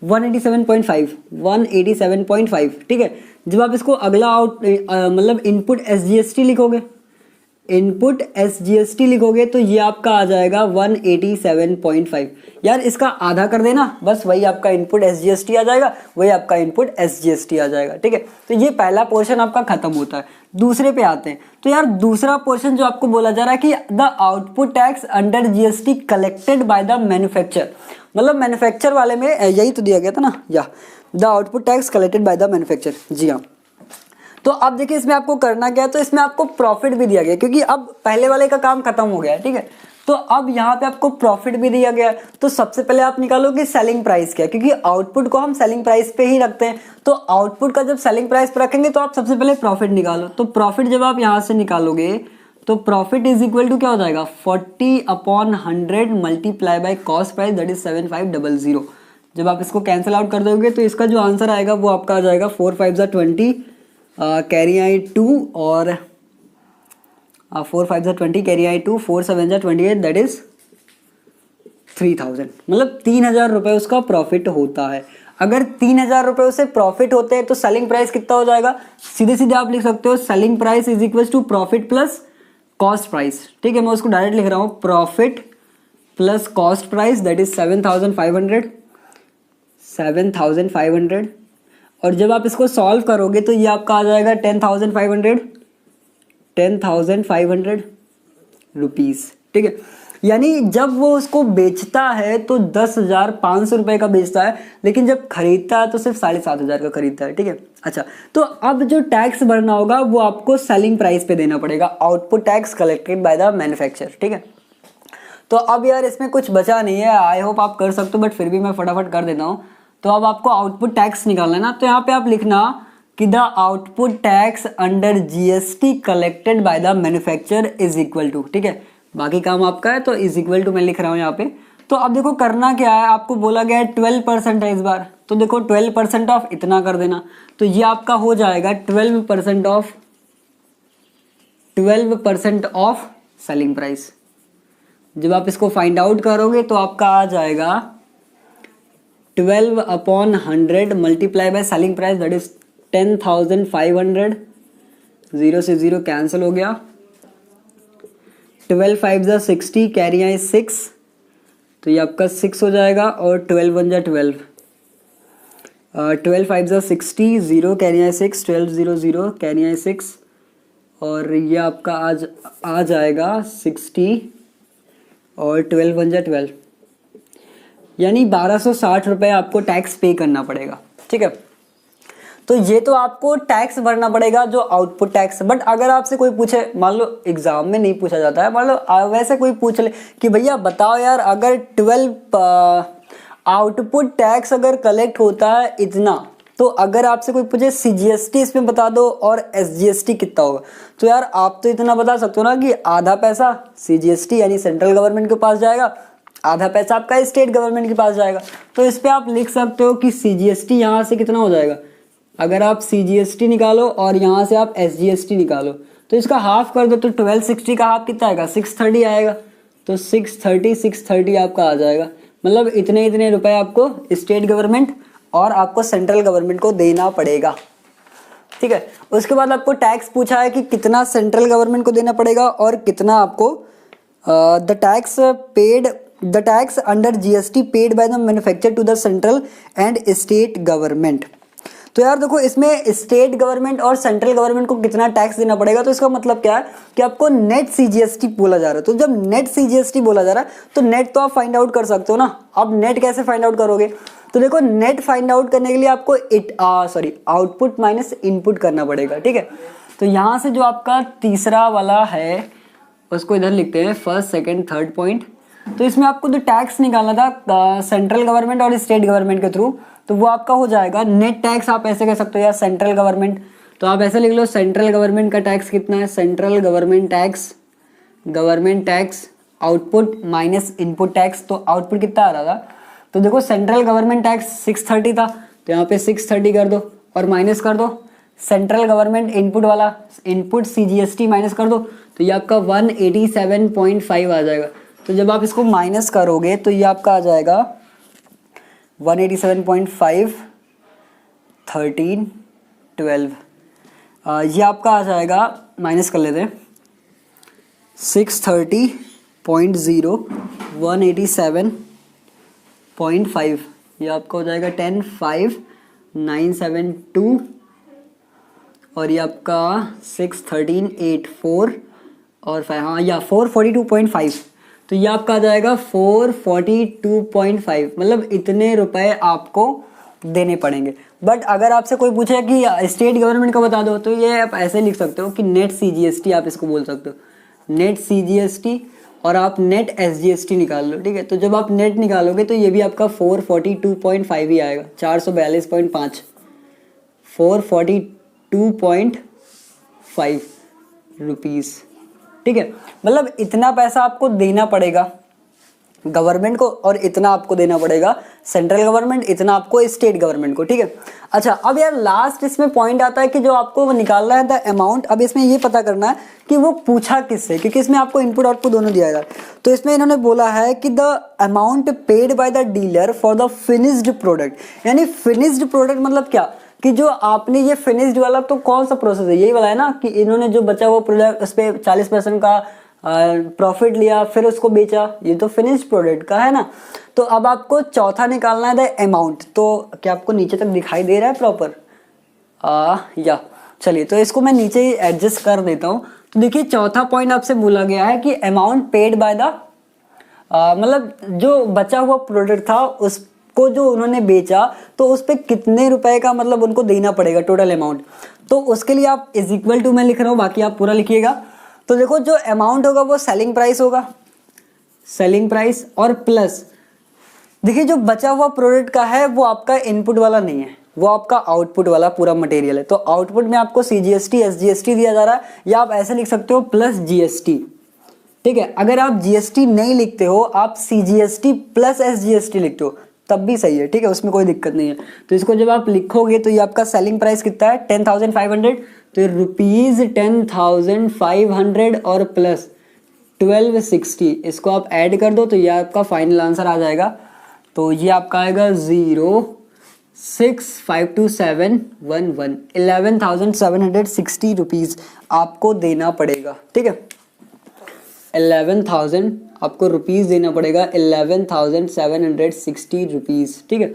187.5 187.5, ठीक है। जब आप इसको अगला मतलब इनपुट SGST लिखोगे, इनपुट SGST लिखोगे तो ये आपका आ जाएगा 187.5। यार इसका आधा कर देना, बस वही आपका इनपुट SGST आ जाएगा, वही आपका इनपुट SGST आ जाएगा, ठीक है। तो ये पहला पोर्शन आपका खत्म होता है। दूसरे पे आते हैं। तो यार दूसरा पोर्शन जो आपको बोला जा रहा है कि the output tax under GST collected by the manufacture, मतलब मैन्युफैक्चर वाले में यही तो दिया गया था ना, या the output tax collected by the manufacture, जी हाँ। तो अब देखिए इसमें आपको करना क्या है, तो इसमें आपको प्रॉफिट भी दिया गया, क्योंकि अब पहले वाले का काम खत्म हो गया है, ठीक है। तो अब यहाँ पे आपको प्रॉफिट भी दिया गया है। तो सबसे पहले आप निकालो कि सेलिंग प्राइस क्या है, क्योंकि आउटपुट को हम सेलिंग प्राइस पे ही रखते हैं। तो आउटपुट का जब सेलिंग प्राइस पे रखेंगे तो आप सबसे पहले प्रॉफिट निकालो। तो प्रॉफिट जब आप यहाँ से निकालोगे तो प्रॉफिट इज इक्वल टू क्या हो जाएगा, 40/100 multiply by cost price, that is 7500। जब आप इसको कैंसिल आउट कर दोगे तो इसका जो आंसर आएगा वो आपका आ जाएगा 4 5 20, कैरी आई 2 और 4 5 20, कैरी आई 2, 4 7 28, दैट इज 3000। मतलब 3000 रुपये उसका प्रॉफिट होता है। अगर 3000 रुपये उससे प्रॉफिट होते हैं तो सेलिंग प्राइस कितना हो जाएगा, सीधे सीधे आप लिख सकते हो selling price is equal to profit plus cost price, ठीक है। मैं उसको डायरेक्ट लिख रहा हूँ, profit plus cost price, that is 7500। और जब आप इसको सॉल्व करोगे तो ये आपका आ जाएगा 10,500 रुपीज़, ठीक है। यानी जब वो उसको बेचता है तो 10,500 रुपये का बेचता है, लेकिन जब खरीदता है तो सिर्फ 7,500 का खरीदता है, ठीक है। अच्छा, तो अब जो टैक्स भरना होगा वो आपको सेलिंग प्राइस पे देना पड़ेगा, output tax collected by the manufacturer, ठीक है। तो अब यार इसमें कुछ बचा नहीं है, आई होप आप कर सकते हो, बट फिर भी मैं फटाफट कर देता हूँ। तो अब आपको आउटपुट टैक्स निकालना है ना, तो यहाँ पे आप लिखना कि the output tax under GST collected by the manufacturer is equal to, ठीक है। बाकी काम आपका है, तो इज इक्वल टू मैं लिख रहा हूँ यहाँ पे। तो अब देखो करना क्या है, आपको बोला गया है 12% है इस बार, तो देखो 12% ऑफ इतना कर देना, तो ये आपका हो जाएगा 12% ऑफ सेलिंग प्राइस। जब आप इसको फाइंड आउट करोगे तो आपका आ जाएगा 12/100 multiply by selling price, that is 10,500। 0 से 0 कैंसिल हो गया। 12 5 60, कैरी आई 6, तो ये आपका 6 हो जाएगा। और 12 1 12, 12 5 60, 0 कैरी आई 6, 12 0 0 कैरी आई 6, और ये आपका आज आ जाएगा 60 और 12 1 12, यानी 1260 रुपये आपको टैक्स पे करना पड़ेगा, ठीक है। तो ये तो आपको टैक्स भरना पड़ेगा जो आउटपुट टैक्स। बट अगर आपसे कोई पूछे, मान लो एग्जाम में नहीं पूछा जाता है, मान लो वैसे कोई पूछ ले कि भैया बताओ यार, अगर 12 आउटपुट टैक्स अगर कलेक्ट होता है इतना, तो अगर आपसे कोई पूछे CGST इसमें बता दो और SGST कितना होगा, तो यार आप तो इतना बता सकते हो ना कि आधा पैसा CGST यानी सेंट्रल गवर्नमेंट के पास जाएगा, आधा पैसा आपका स्टेट गवर्नमेंट के पास जाएगा। तो इस पे आप लिख सकते हो कि CGST यहाँ से कितना हो जाएगा, अगर आप CGST निकालो और यहाँ से आप SGST निकालो तो इसका हाफ कर दो, तो 1260 का हाफ कितना आएगा, 630 आएगा। तो 630 आपका आ जाएगा। मतलब इतने रुपए आपको स्टेट गवर्नमेंट और आपको सेंट्रल गवर्नमेंट को देना पड़ेगा, ठीक है। उसके बाद आपको टैक्स पूछा है कि कितना सेंट्रल गवर्नमेंट को देना पड़ेगा और कितना आपको the tax under GST paid by the manufacturer to the central and state government. तो यार देखो इसमें स्टेट गवर्नमेंट और सेंट्रल गवर्नमेंट को कितना टैक्स देना पड़ेगा, तो इसका मतलब क्या है कि आपको नेट CGST बोला जा रहा है। तो जब नेट CGST बोला जा रहा है तो नेट तो आप फाइंड आउट कर सकते हो ना। अब नेट कैसे फाइंड आउट करोगे, तो देखो नेट फाइंड आउट करने के लिए आपको आउटपुट माइनस इनपुट करना पड़ेगा, ठीक है। तो यहाँ से जो आपका तीसरा वाला है उसको इधर लिखते हैं, फर्स्ट सेकेंड थर्ड पॉइंट। तो इसमें आपको जो टैक्स निकालना था सेंट्रल गवर्नमेंट और स्टेट गवर्नमेंट के थ्रू, तो वो आपका हो जाएगा नेट टैक्स। आप ऐसे कह सकते हो यार सेंट्रल गवर्नमेंट, तो आप ऐसे लिख लो सेंट्रल गवर्नमेंट का टैक्स कितना है, central government tax output minus input tax. तो आउटपुट कितना आ रहा था, तो देखो सेंट्रल गवर्नमेंट टैक्स 630 था, तो यहाँ पे 630 कर दो और माइनस कर दो सेंट्रल गवर्नमेंट इनपुट वाला, इनपुट CGST माइनस कर दो, तो ये आपका 187.5 आ जाएगा। तो जब आप इसको माइनस करोगे तो ये आपका आ जाएगा 187.5, 13, 12, ये आपका आ जाएगा, माइनस कर लेते हैं, 630.0, 187.5, ये आपका हो जाएगा 10, 5, 972, और ये आपका 6, 13, 8, 4 और 5, हाँ या 442.5, तो ये आपका आ जाएगा 442.5, मतलब इतने रुपए आपको देने पड़ेंगे। बट अगर आपसे कोई पूछे कि स्टेट गवर्नमेंट का बता दो, तो ये आप ऐसे लिख सकते हो कि नेट CGST आप इसको बोल सकते हो, नेट CGST, और आप नेट SGST निकाल लो, ठीक है। तो जब आप नेट निकालोगे तो ये भी आपका 442.5 ही आएगा, 442.5, 442.5 रुपीज़, ठीक है। मतलब इतना पैसा आपको देना पड़ेगा गवर्नमेंट को, और इतना आपको देना पड़ेगा सेंट्रल गवर्नमेंट, इतना आपको स्टेट गवर्नमेंट को, ठीक है। अच्छा, अब यार लास्ट इसमें पॉइंट आता है कि जो आपको निकालना है द अमाउंट, अब इसमें ये पता करना है कि वो पूछा किससे, क्योंकि इसमें आपको इनपुट आउटपुट दोनों दिया जाए। तो इसमें इन्होंने बोला है कि the amount paid by the dealer for the finished product, यानी फिनिश्ड प्रोडक्ट मतलब क्या, कि जो आपने ये फिनिश्ड वाला, तो कौन सा प्रोसेस है, यही वाला है ना, कि इन्होंने जो बचा हुआ प्रोडक्ट उस पर 40% का प्रॉफिट लिया, फिर उसको बेचा, ये तो फिनिश्ड प्रोडक्ट का है ना। तो अब आपको चौथा निकालना है द अमाउंट। तो क्या आपको नीचे तक दिखाई दे रहा है प्रॉपर? या चलिए, तो इसको मैं नीचे ही एडजस्ट कर देता हूँ। तो देखिए, चौथा पॉइंट आपसे बोला गया है कि अमाउंट पेड बाय द, मतलब जो बचा हुआ प्रोडक्ट था उसको जो उन्होंने बेचा, तो उस पर कितने रुपए का मतलब उनको देना पड़ेगा टोटल अमाउंट। तो उसके लिए आप इज इक्वल टू, मैं लिख रहा हूँ, बाकी आप पूरा लिखिएगा। तो देखो, जो अमाउंट होगा वो सेलिंग प्राइस होगा, सेलिंग प्राइस, और प्लस देखिए जो बचा हुआ प्रोडक्ट का है वो आपका इनपुट वाला नहीं है, वो आपका आउटपुट वाला पूरा मटेरियल है। तो आउटपुट में आपको CGST SGST दिया जा रहा है, या आप ऐसे लिख सकते हो प्लस GST, ठीक है। अगर आप GST नहीं लिखते हो, आप CGST प्लस SGST लिखते हो, तब भी सही है, ठीक है, उसमें कोई दिक्कत नहीं है। तो इसको जब आप लिखोगे तो ये आपका सेलिंग प्राइस कितना है, 10,500, तो ये रुपीज़ 10,500 और प्लस 1260, इसको आप ऐड कर दो तो ये आपका फाइनल आंसर आ जाएगा। तो ये आपका आएगा 0652711, 11,760 रुपीज़ आपको देना पड़ेगा, ठीक है। 11,000 आपको रुपीज़ देना पड़ेगा, 11,760 रुपीज़, ठीक है।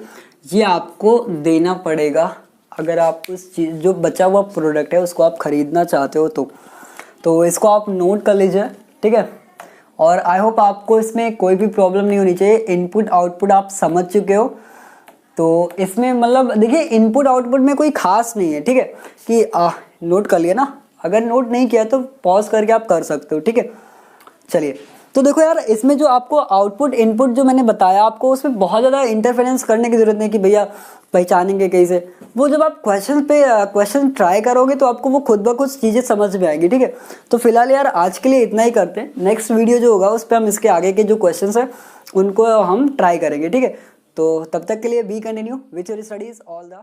ये आपको देना पड़ेगा अगर आप उस चीज़, जो बचा हुआ प्रोडक्ट है उसको आप ख़रीदना चाहते हो तो इसको आप नोट कर लीजिए, ठीक है। और आई होप आपको इसमें कोई भी प्रॉब्लम नहीं होनी चाहिए। इनपुट आउटपुट आप समझ चुके हो, तो इसमें मतलब देखिए इनपुट आउटपुट में कोई खास नहीं है, ठीक है, कि नोट कर लिया ना। अगर नोट नहीं किया तो पॉज करके आप कर सकते हो, ठीक है। चलिए, तो देखो यार, इसमें जो आपको आउटपुट इनपुट जो मैंने बताया आपको, उसमें बहुत ज़्यादा इंटरफेरेंस करने की ज़रूरत नहीं कि भैया पहचानेंगे कैसे। वो जब आप क्वेश्चन ट्राई करोगे तो आपको वो खुद ब खुद चीज़ें समझ में आएगी, ठीक है। तो फिलहाल यार आज के लिए इतना ही करते हैं। नेक्स्ट वीडियो जो होगा उस पर हम इसके आगे के जो क्वेश्चंस हैं उनको हम ट्राई करेंगे, ठीक है। तो तब तक के लिए B continue with your studies, all the